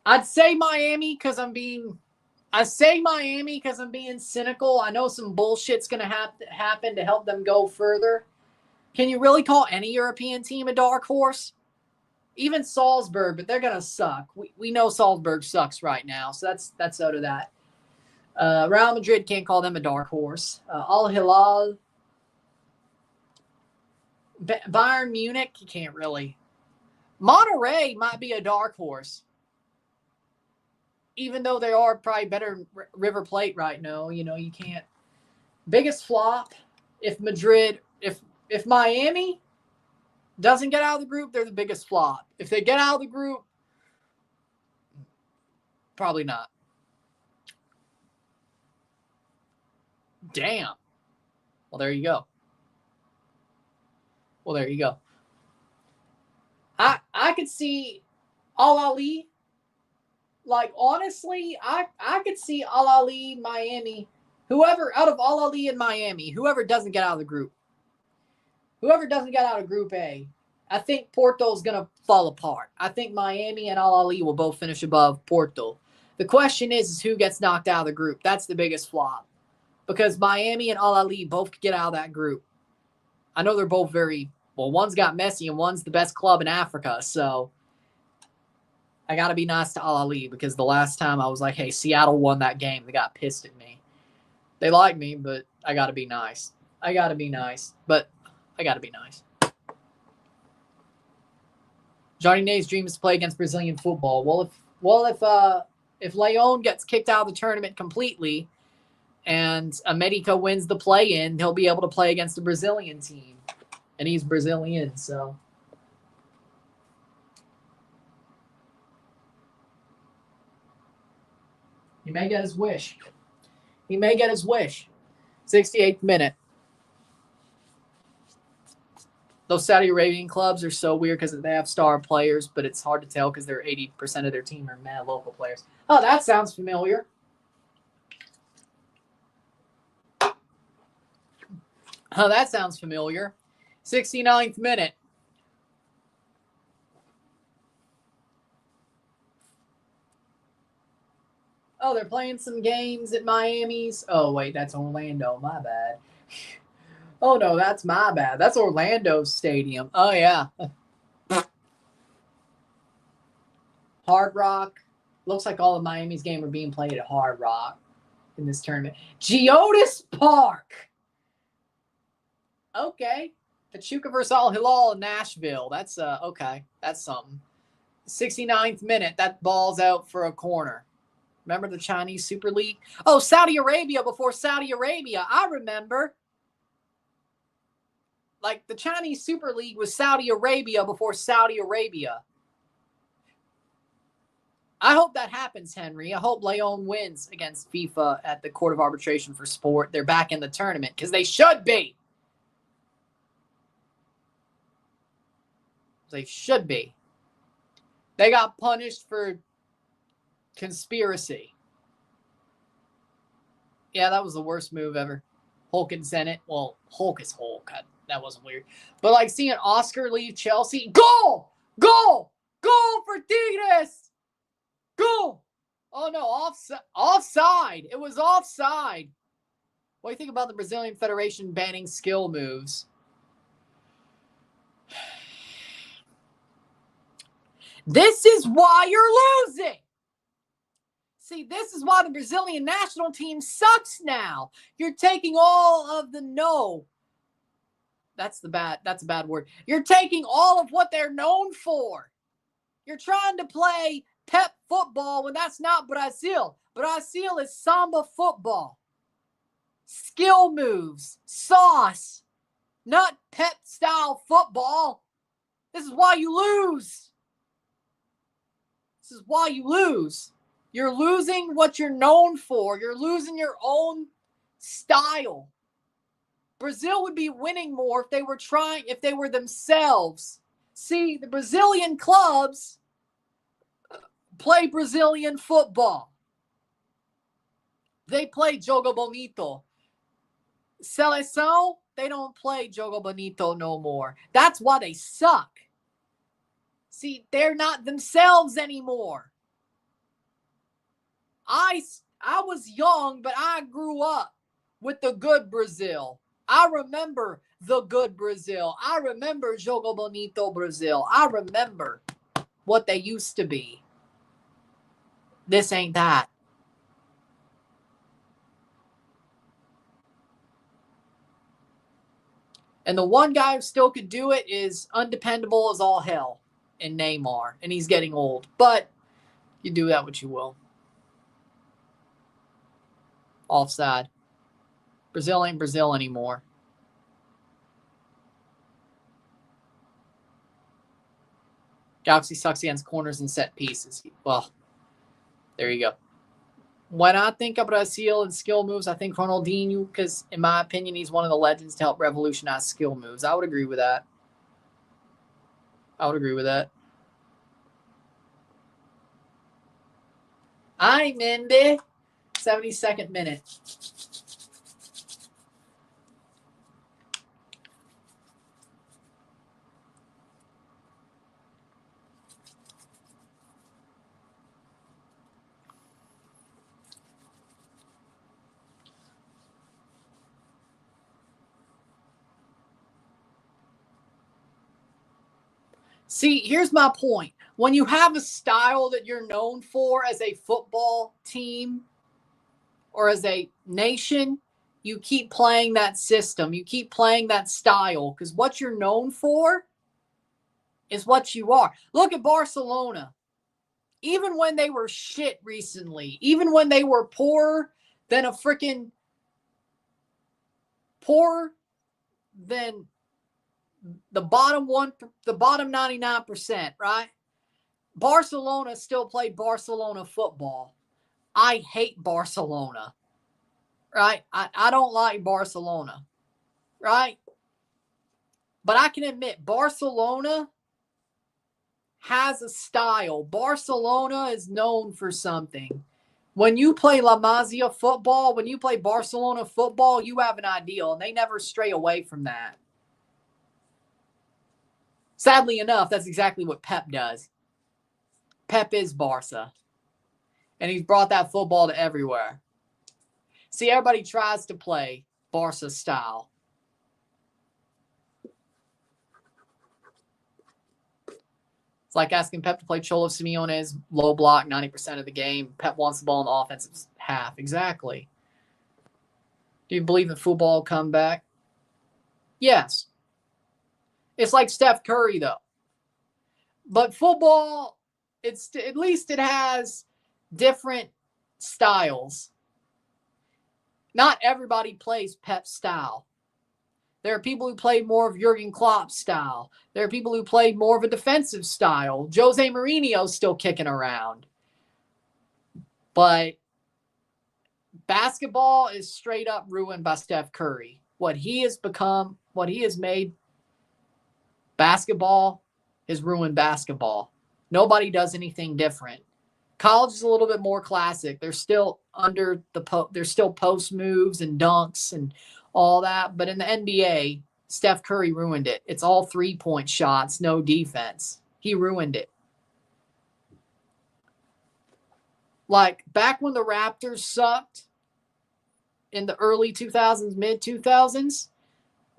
Speaker 1: I'd say Miami because I'm being cynical. I know some bullshit's going to happen to help them go further. Can you really call any European team a dark horse? Even Salzburg, but they're going to suck. We know Salzburg sucks right now, so that's out of that. Real Madrid can't call them a dark horse. Al Hilal. Bayern Munich, you can't really. Monterrey might be a dark horse. Even though they are probably better River Plate right now, you can't. Biggest flop, if Miami doesn't get out of the group, they're the biggest flop. If they get out of the group, probably not. Damn. Well, there you go. I could see Al Ahly. Like, honestly, I could see Al Ahly, Miami, whoever out of Al Ahly and Miami, whoever doesn't get out of the group. Whoever doesn't get out of Group A, I think Porto's going to fall apart. I think Miami and Al Ahly will both finish above Porto. The question is who gets knocked out of the group. That's the biggest flop. Because Miami and Al Ahly both could get out of that group. I know they're both one's got Messi and one's the best club in Africa, so I got to be nice to Al Ahly because the last time I was like, hey, Seattle won that game. They got pissed at me. They like me, but I got to be nice. Johnny Nay's dream is to play against Brazilian football. If Leon gets kicked out of the tournament completely and America wins the play-in, he'll be able to play against the Brazilian team. And he's Brazilian, so. He may get his wish. 68th minute. Those Saudi Arabian clubs are so weird because they have star players, but it's hard to tell because they're 80% of their team are mad local players. Oh, that sounds familiar. Oh, that sounds familiar. 69th minute. Oh, they're playing some games at Miami's. Oh, wait, that's Orlando. My bad. Oh, no, that's my bad. That's Orlando's stadium. Oh, yeah. Hard Rock. Looks like all of Miami's games are being played at Hard Rock in this tournament. Geodis Park. Okay. Pachuca versus Al Hilal in Nashville. That's, okay. That's something. 69th minute. That ball's out for a corner. Remember the Chinese Super League? Oh, Saudi Arabia before Saudi Arabia. I remember. Like, the Chinese Super League was Saudi Arabia before Saudi Arabia. I hope that happens, Henry. I hope Leon wins against FIFA at the Court of Arbitration for Sport. They're back in the tournament because they should be. They should be. They got punished for conspiracy. Yeah, that was the worst move ever. Hulk and Senate. Well, Hulk is Hulk. That wasn't weird. But like seeing Oscar leave Chelsea. Goal! Goal! Goal for Tigres! Goal! Oh, no, offside. It was offside. What do you think about the Brazilian Federation banning skill moves? This is why you're losing. See, this is why the Brazilian national team sucks now. You're taking all of the That's a bad word. You're taking all of what they're known for. You're trying to play Pep football when that's not Brazil. Brazil is samba football. Skill moves, sauce, not Pep style football. This is why you lose. This is why you lose. You're losing what you're known for. You're losing your own style. Brazil would be winning more if they were themselves. See, the Brazilian clubs play Brazilian football. They play Jogo Bonito. Seleção, they don't play Jogo Bonito no more. That's why they suck. See, they're not themselves anymore. I was young, but I grew up with the good Brazil. I remember the good Brazil. I remember Jogo Bonito Brazil. I remember what they used to be. This ain't that. And the one guy who still could do it is undependable as all hell in Neymar. And he's getting old. But you do that what you will. Offside. Brazil ain't Brazil anymore. Galaxy sucks against corners and set pieces. Well, there you go. When I think of Brazil and skill moves, I think Ronaldinho, because in my opinion, he's one of the legends to help revolutionize skill moves. I would agree with that. I'm in the 72nd minute. See, here's my point. When you have a style that you're known for as a football team or as a nation, you keep playing that system. You keep playing that style because what you're known for is what you are. Look at Barcelona. Even when they were shit recently, even when they were poorer than a freaking poorer than the bottom 99%, right? Barcelona still played Barcelona football. I hate Barcelona, right? I don't like Barcelona, right? But I can admit Barcelona has a style. Barcelona is known for something. When you play La Masia football, when you play Barcelona football, you have an ideal, and they never stray away from that. Sadly enough, that's exactly what Pep does. Pep is Barca. And he's brought that football to everywhere. See, everybody tries to play Barca style. It's like asking Pep to play Cholo Simeone's low block 90% of the game. Pep wants the ball in the offensive half. Exactly. Do you believe in football comeback? Yes. It's like Steph Curry, though. But football, at least it has different styles. Not everybody plays Pep style. There are people who play more of Jurgen Klopp's style. There are people who play more of a defensive style. Jose Mourinho's still kicking around. But basketball is straight up ruined by Steph Curry. What he has become, what he has made basketball has ruined basketball. Nobody does anything different. College is a little bit more classic. They're still there's still post moves and dunks and all that. But in the NBA, Steph Curry ruined it. It's all 3-point shots, no defense. He ruined it. Like back when the Raptors sucked in the early 2000s, mid 2000s,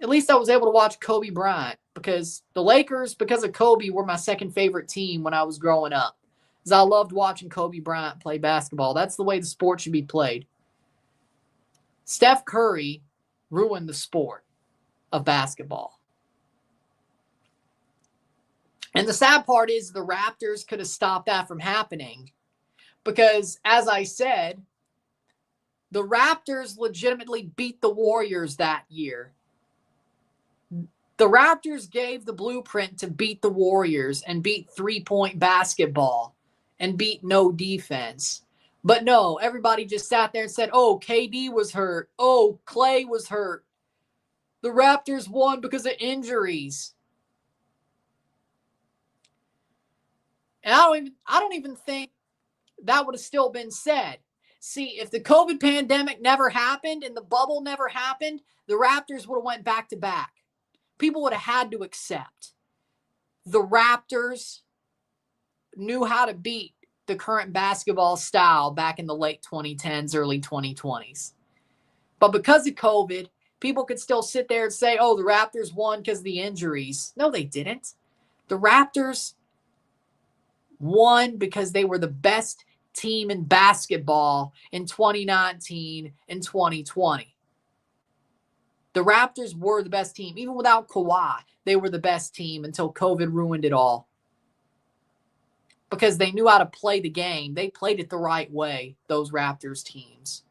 Speaker 1: at least I was able to watch Kobe Bryant because the Lakers, because of Kobe, were my second favorite team when I was growing up. Because I loved watching Kobe Bryant play basketball. That's the way the sport should be played. Steph Curry ruined the sport of basketball. And the sad part is the Raptors could have stopped that from happening because, as I said, the Raptors legitimately beat the Warriors that year. The Raptors gave the blueprint to beat the Warriors and beat three-point basketball and beat no defense. But no, everybody just sat there and said, oh, KD was hurt. Oh, Clay was hurt. The Raptors won because of injuries. And I don't even think that would have still been said. See, if the COVID pandemic never happened and the bubble never happened, the Raptors would have went back to back. People would have had to accept the Raptors knew how to beat the current basketball style back in the late 2010s, early 2020s. But because of COVID, people could still sit there and say, oh, the Raptors won because of the injuries. No, they didn't. The Raptors won because they were the best team in basketball in 2019 and 2020. The Raptors were the best team. Even without Kawhi, they were the best team until COVID ruined it all. Because they knew how to play the game. They played it the right way, those Raptors teams.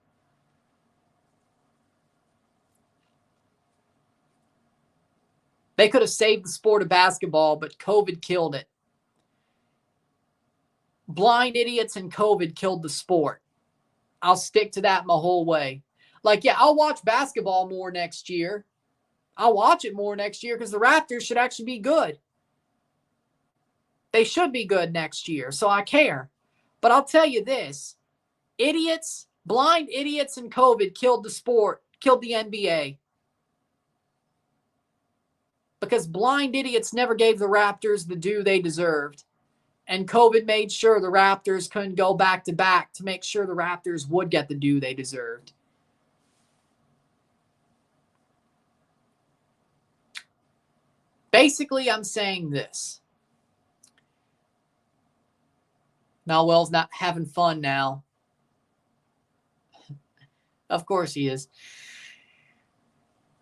Speaker 1: They could have saved the sport of basketball, but COVID killed it. Blind idiots and COVID killed the sport. I'll stick to that my whole way. Like, yeah, I'll watch basketball more next year. I'll watch it more next year because the Raptors should actually be good. They should be good next year, so I care. But I'll tell you this. Idiots, blind idiots and COVID killed the sport, killed the NBA. Because blind idiots never gave the Raptors the due they deserved. And COVID made sure the Raptors couldn't go back to back to make sure the Raptors would get the due they deserved. Basically, I'm saying this. Noel's not having fun now. Of course he is.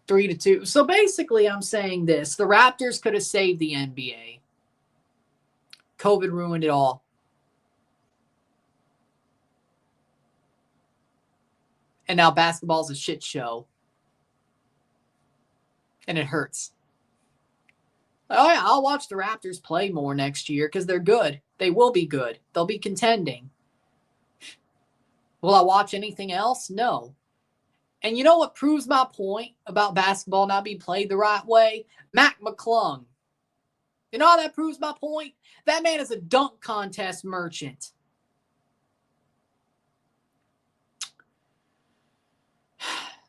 Speaker 1: 3-2. So basically, I'm saying this. The Raptors could have saved the NBA. COVID ruined it all. And now basketball's a shit show. And it hurts. Oh yeah, I'll watch the Raptors play more next year because they're good. They will be good. They'll be contending. Will I watch anything else? No. And you know what proves my point about basketball not being played the right way? Mac McClung. You know how that proves my point? That man is a dunk contest merchant.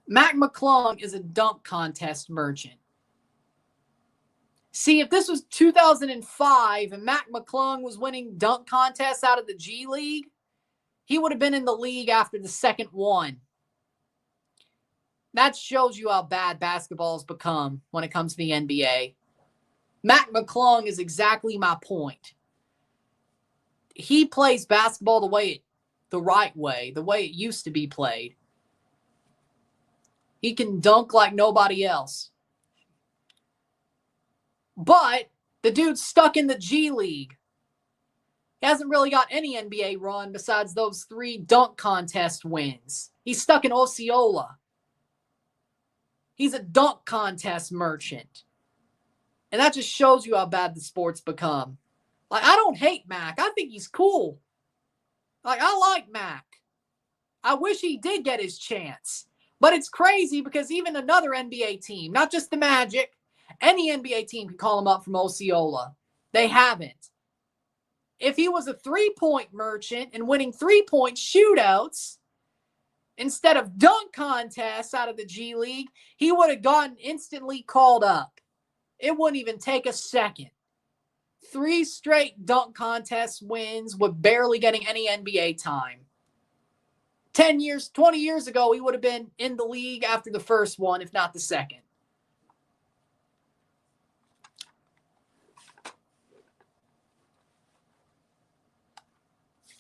Speaker 1: Mac McClung is a dunk contest merchant. See, if this was 2005 and Mac McClung was winning dunk contests out of the G League, he would have been in the league after the second one. That shows you how bad basketball's become when it comes to the NBA. Mac McClung is exactly my point. He plays basketball the right way, the way it used to be played. He can dunk like nobody else. But the dude's stuck in the G League. He hasn't really got any NBA run besides those 3 dunk contest wins. He's stuck in Osceola. He's a dunk contest merchant. And that just shows you how bad the sport's become. Like, I don't hate Mac. I think he's cool. Like, I like Mac. I wish he did get his chance. But it's crazy because even another NBA team, not just the Magic, any NBA team can call him up from Osceola. They haven't. If he was a 3-point merchant and winning 3-point shootouts instead of dunk contests out of the G League, he would have gotten instantly called up. It wouldn't even take a second. 3 straight dunk contest wins with barely getting any NBA time. 10 years, 20 years ago, he would have been in the league after the first one, if not the second.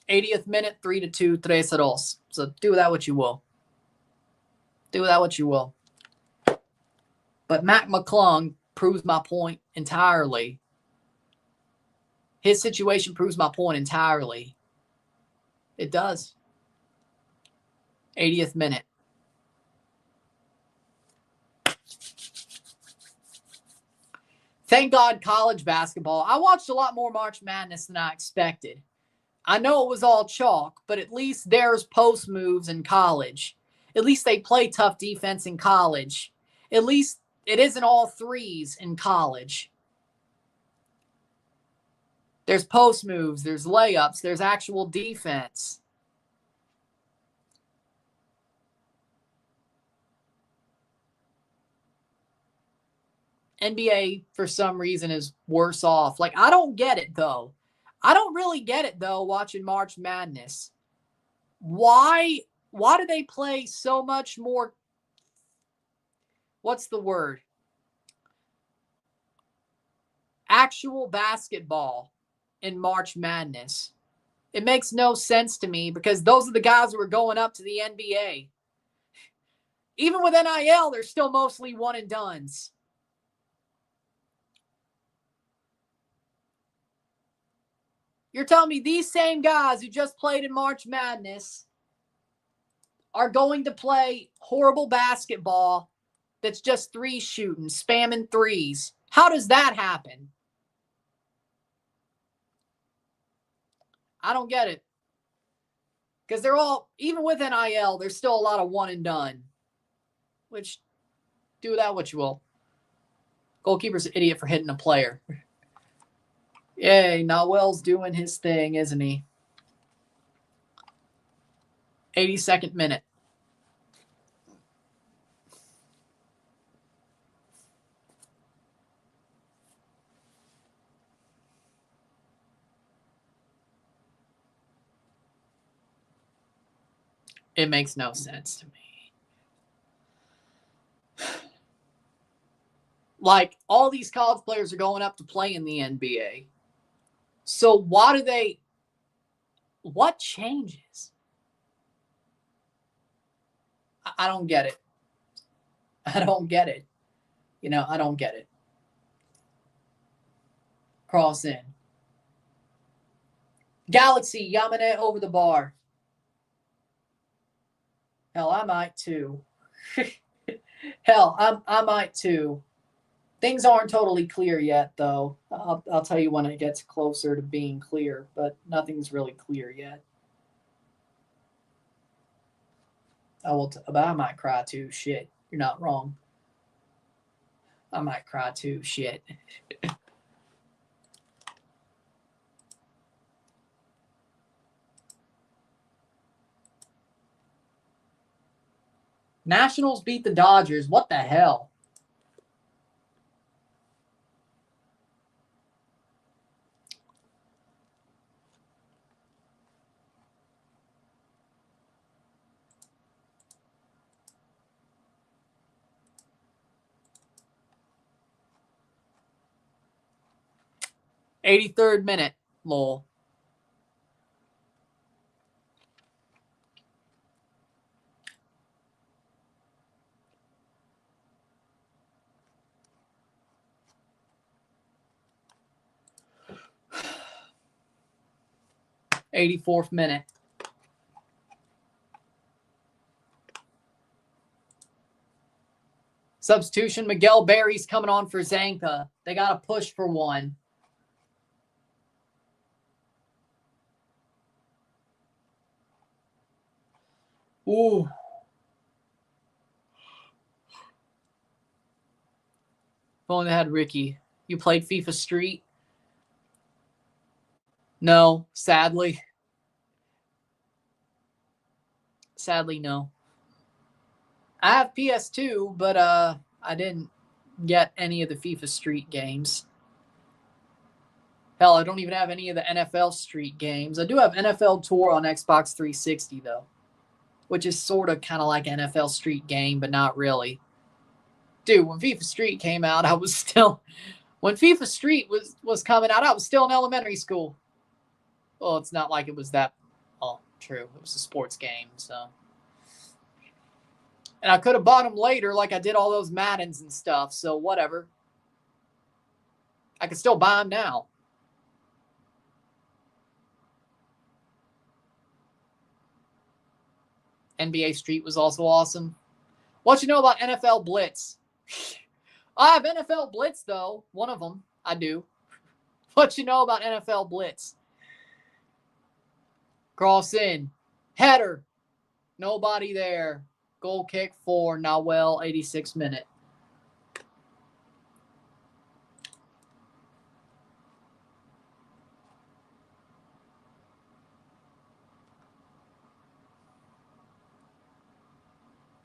Speaker 1: '80th minute, 3-2, 3-2. So do with that what you will. Do with that what you will. But Mac McClung proves my point entirely. His situation proves my point entirely. It does. 80th minute. Thank God college basketball. I watched a lot more March Madness than I expected. I know it was all chalk, but at least there's post moves in college. At least they play tough defense in college. At least it isn't all threes in college. There's post moves, there's layups, there's actual defense. NBA, for some reason, is worse off. Like, I don't get it, though. I don't really get it, though, watching March Madness. Why do they play so much more? What's the word? Actual basketball in March Madness. It makes no sense to me because those are the guys who are going up to the NBA. Even with NIL, they're still mostly one and dones. You're telling me these same guys who just played in March Madness are going to play horrible basketball that's just three shooting, spamming threes. How does that happen? I don't get it. Because they're all, even with NIL, there's still a lot of one and done. Which, do that what you will. Goalkeeper's an idiot for hitting a player. Yay, Nawel's doing his thing, isn't he? 82nd minute. It makes no sense to me. Like, all these college players are going up to play in the NBA. So what changes? I don't get it. I don't get it. I don't get it. Cross in. Galaxy, Yamane over the bar. Hell, I might too. Hell, I might too. Things aren't totally clear yet, though. I'll tell you when it gets closer to being clear, but nothing's really clear yet. But I might cry too. Shit, you're not wrong. I might cry too. Shit. Nationals beat the Dodgers. What the hell? '83rd minute, lol. '84th minute. Substitution, Miguel Berry's coming on for Zanka. They got to push for one. Ooh. If only they had Ricky. You played FIFA Street? No, sadly. Sadly, no. I have PS2, but I didn't get any of the FIFA Street games. Hell, I don't even have any of the NFL Street games. I do have NFL Tour on Xbox 360, though. which is sort of kind of like an NFL Street game, but not really. Dude, when FIFA Street came out, I was still... When FIFA Street was coming out, I was still in elementary school. Well, it's not like it was that... Oh, true. It was a sports game, so... And I could have bought them later like I did all those Maddens and stuff, so whatever. I can still buy them now. NBA Street was also awesome. What you know about NFL Blitz? I have NFL Blitz, though. One of them. I do. What you know about NFL Blitz? Cross in. Header. Nobody there. Goal kick for Nawel, 86th minute.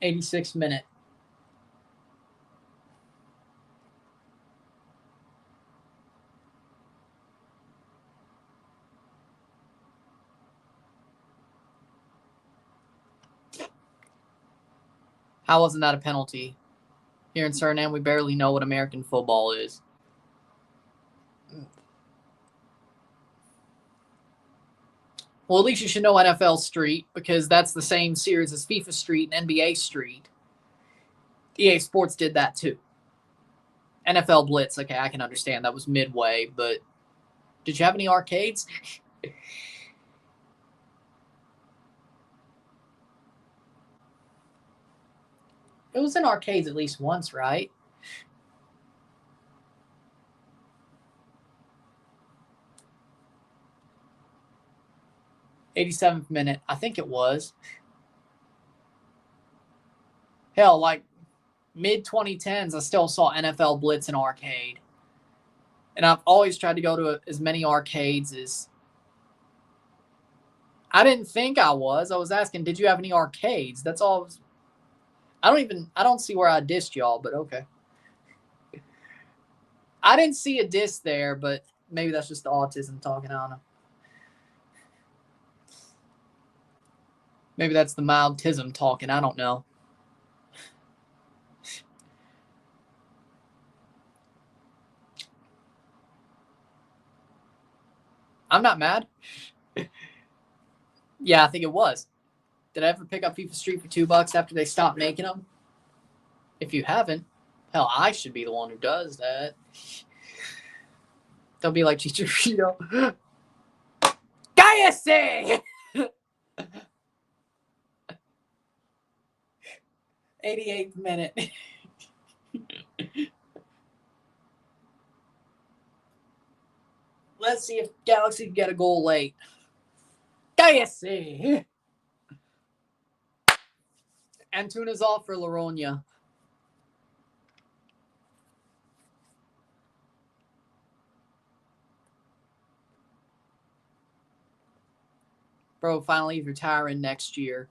Speaker 1: '86th minute. How wasn't that a penalty? Here in Suriname, we barely know what American football is. Well, at least you should know NFL Street, because that's the same series as FIFA Street and NBA Street. EA Sports did that too. NFL Blitz, okay, I can understand. That was midway, but did you have any arcades? It was in arcades at least once, right? '87th minute. I think it was. Hell, like mid-2010s, I still saw NFL Blitz in arcade. And I've always tried to go to as many arcades as... I didn't think I was. I was asking, did you have any arcades? That's all. I don't see where I dissed y'all, but okay. I didn't see a diss there, but maybe that's just the autism talking. I don't know. Maybe that's the mild-tism talking. I don't know. I'm not mad. Yeah, I think it was. Did I ever pick up FIFA Street for $2 after they stopped making them? If you haven't, hell, I should be the one who does that. Don't be like Chicharito. Cállese! 88th minute. Let's see if Galaxy can get a goal late. Cállese! Antuna's off for Laronia. Bro, finally retiring next year.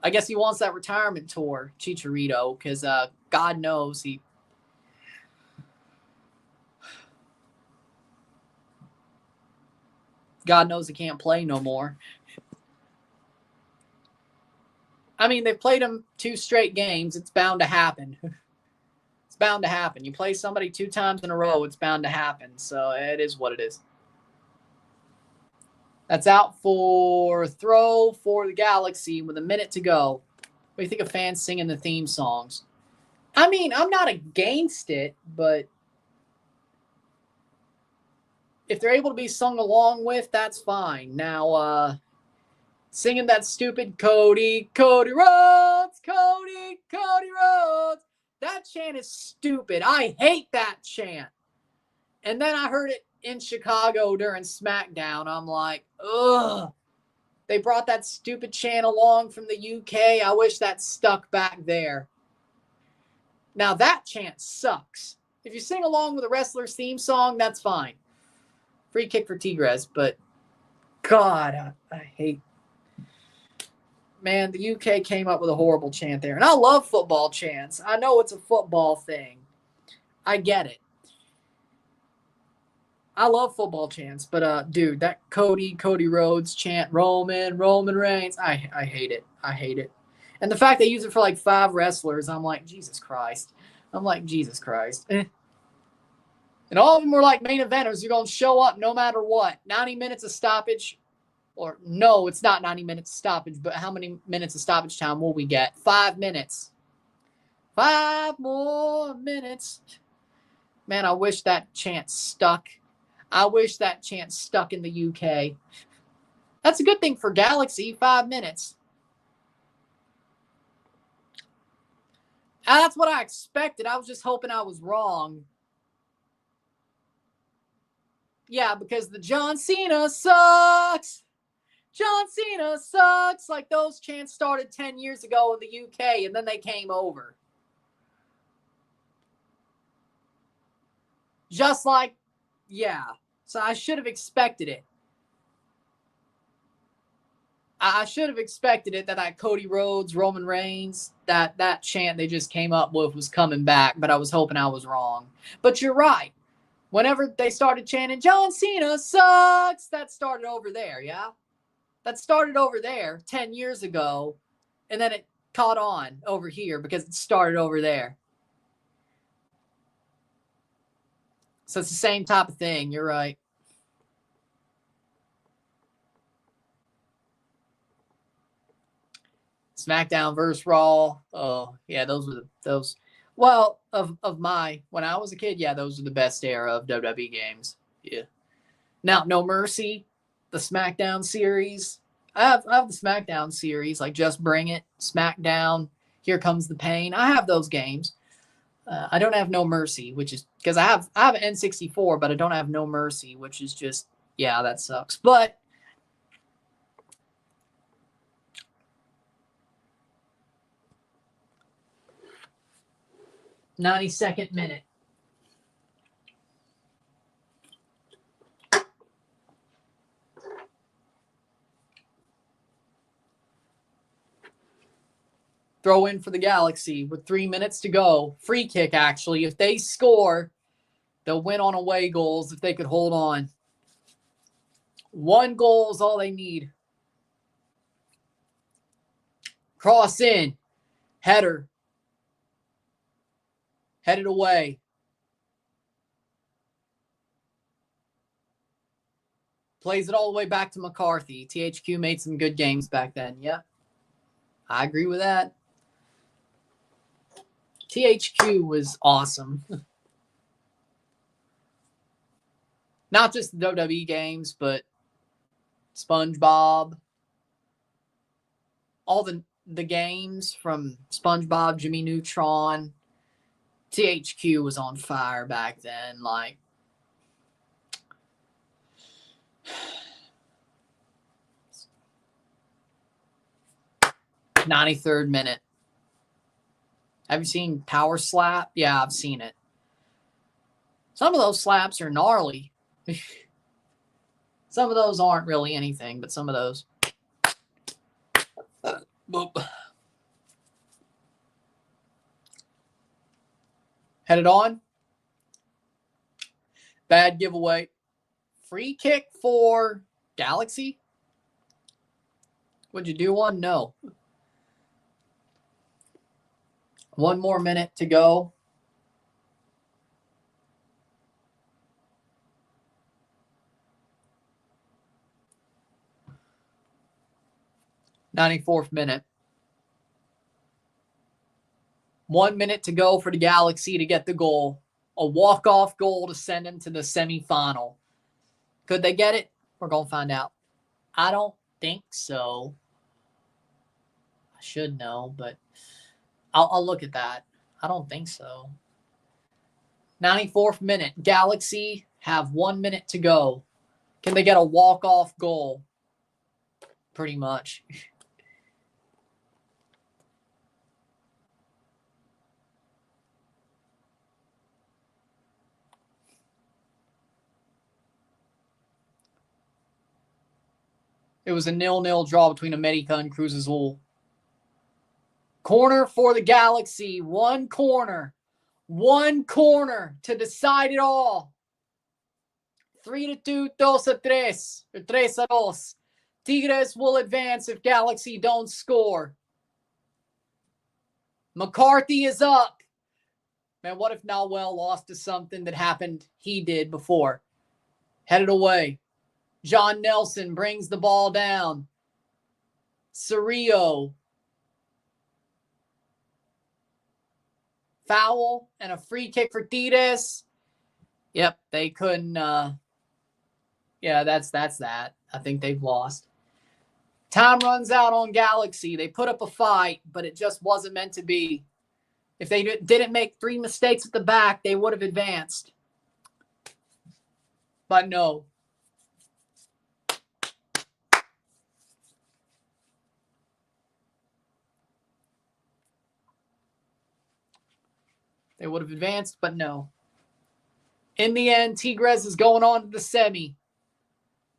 Speaker 1: I guess he wants that retirement tour, Chicharito, because God knows he... God knows he can't play no more. I mean, they've played him 2 straight games. It's bound to happen. It's bound to happen. You play somebody 2 times in a row, it's bound to happen. So it is what it is. That's out for throw for the Galaxy with a minute to go. What do you think of fans singing the theme songs? I mean, I'm not against it, but if they're able to be sung along with, that's fine. Now, singing that stupid Cody Rhodes, Cody Rhodes. That chant is stupid. I hate that chant. And then I heard it in Chicago during SmackDown. I'm like, ugh. They brought that stupid chant along from the UK. I wish that stuck back there. Now that chant sucks. If you sing along with a wrestler's theme song, that's fine. Free kick for Tigres, but God, I hate... Man, the UK came up with a horrible chant there. And I love football chants. I know it's a football thing. I get it. I love football chants, but dude, that Cody Rhodes chant, Roman Reigns, I hate it. I hate it. And the fact they use it for like 5 wrestlers, I'm like, Jesus Christ. And all of them were like main eventers. You're going to show up no matter what. 90 minutes of stoppage. Or no, it's not 90 minutes of stoppage, but how many minutes of stoppage time will we get? 5 minutes. 5 more minutes. Man, I wish that chant stuck. I wish that chant stuck in the UK. That's a good thing for Galaxy, 5 minutes. That's what I expected. I was just hoping I was wrong. Yeah, because the John Cena sucks. John Cena sucks. Like those chants started 10 years ago in the UK and then they came over. Just like, yeah. So I should have expected it. I should have expected it that Cody Rhodes, Roman Reigns, that chant they just came up with was coming back, but I was hoping I was wrong. But you're right. Whenever they started chanting, John Cena sucks, that started over there, yeah? That started over there 10 years ago, and then it caught on over here because it started over there. So it's the same type of thing. You're right. SmackDown versus Raw. Oh, yeah, those were those. Well, of when I was a kid, yeah, those are the best era of WWE games. Yeah. Now, No Mercy, the SmackDown series. I have the SmackDown series, like Just Bring It, SmackDown, Here Comes the Pain. I have those games. I don't have No Mercy, which is because I have an N64, but I don't have No Mercy, which is just, yeah, that sucks. But 92nd minute. Throw in for the Galaxy with 3 minutes to go. Free kick, actually. If they score, they'll win on away goals if they could hold on. 1 goal is all they need. Cross in. Header. Headed away. Plays it all the way back to McCarthy. THQ made some good games back then. Yeah, I agree with that. THQ was awesome. Not just the WWE games, but SpongeBob. All the games from SpongeBob, Jimmy Neutron. THQ was on fire back then. Like, 93rd minute. Have you seen Power Slap? Yeah, I've seen it. Some of those slaps are gnarly. Some of those aren't really anything, but some of those. Headed on. Bad giveaway. Free kick for Galaxy. Would you do one? No. 1 more minute to go. '94th minute. 1 minute to go for the Galaxy to get the goal. A walk-off goal to send them to the semifinal. Could they get it? We're going to find out. I don't think so. I should know, but I'll look at that. I don't think so. 94th minute. Galaxy have 1 minute to go. Can they get a walk-off goal? Pretty much. It was a 0-0 draw between America and Cruz Azul. Corner for the Galaxy. 1 corner. 1 corner to decide it all. 3-2, 2-3, or 3-2. Tigres will advance if Galaxy don't score. McCarthy is up. Man, what if Nahuel lost to something that happened he did before? Headed away. John Nelson brings the ball down. Cerrillo. Foul and a free kick for Tigres. Yep, they couldn't. Yeah, that's that. I think they've lost. Time runs out on Galaxy. They put up a fight, but it just wasn't meant to be. If they didn't make 3 mistakes at the back, they would have advanced. But no. They would have advanced, but no. In the end, Tigres is going on to the semi.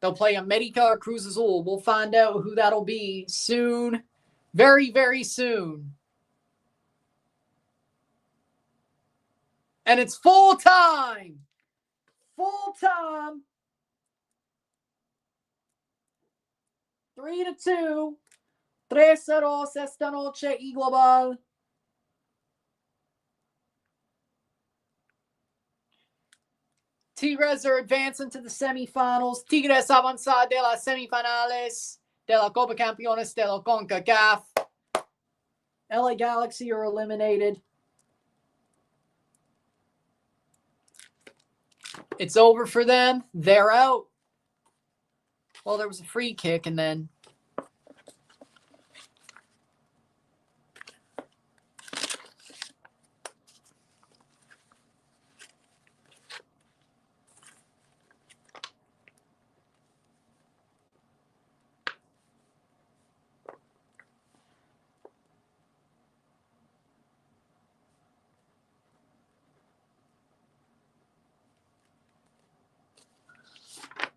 Speaker 1: They'll play America or Cruz Azul. We'll find out who that'll be soon. Very, very soon. And it's full time. Full time. 3-2. 3-0 esta noche y global. Tigres are advancing to the semifinals. Tigres avanza de las semifinales de la Concachampions de la CONCACAF. LA Galaxy are eliminated. It's over for them. They're out. Well, there was a free kick and then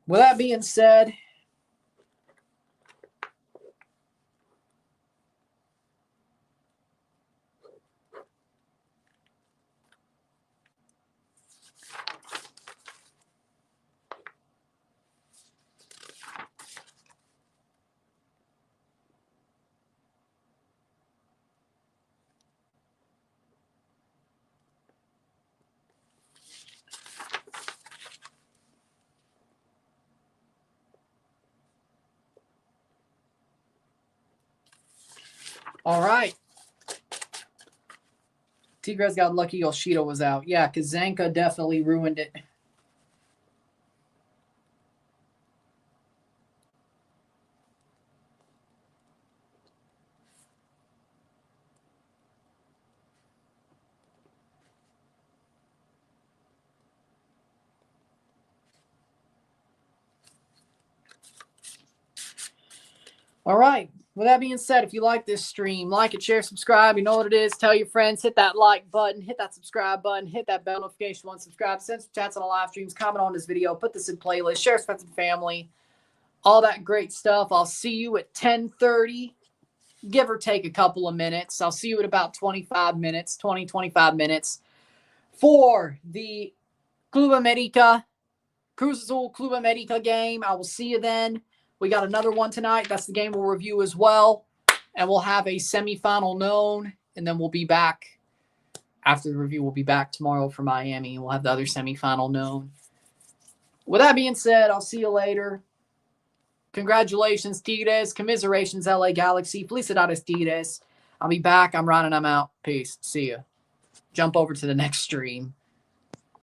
Speaker 1: with that being said, all right. Tigres got lucky Yoshida was out. Yeah, because Zanka definitely ruined it. All right. With that being said, if you like this stream, like it, share, subscribe. You know what it is. Tell your friends. Hit that like button. Hit that subscribe button. Hit that bell notification once subscribe. Send some chats on the live streams. Comment on this video. Put this in playlist. Share with friends and family. All that great stuff. I'll see you at 10:30. Give or take a couple of minutes. I'll see you at about 25 minutes. 25 minutes. For the Club America, Cruz Azul Club America game. I will see you then. We got another one tonight. That's the game we'll review as well. And we'll have a semifinal known. And then we'll be back. After the review, we'll be back tomorrow for Miami. We'll have the other semifinal known. With that being said, I'll see you later. Congratulations, Tigres. Commiserations, LA Galaxy. Felicidades, Tigres. I'll be back. I'm Ron and I'm out. Peace. See ya. Jump over to the next stream.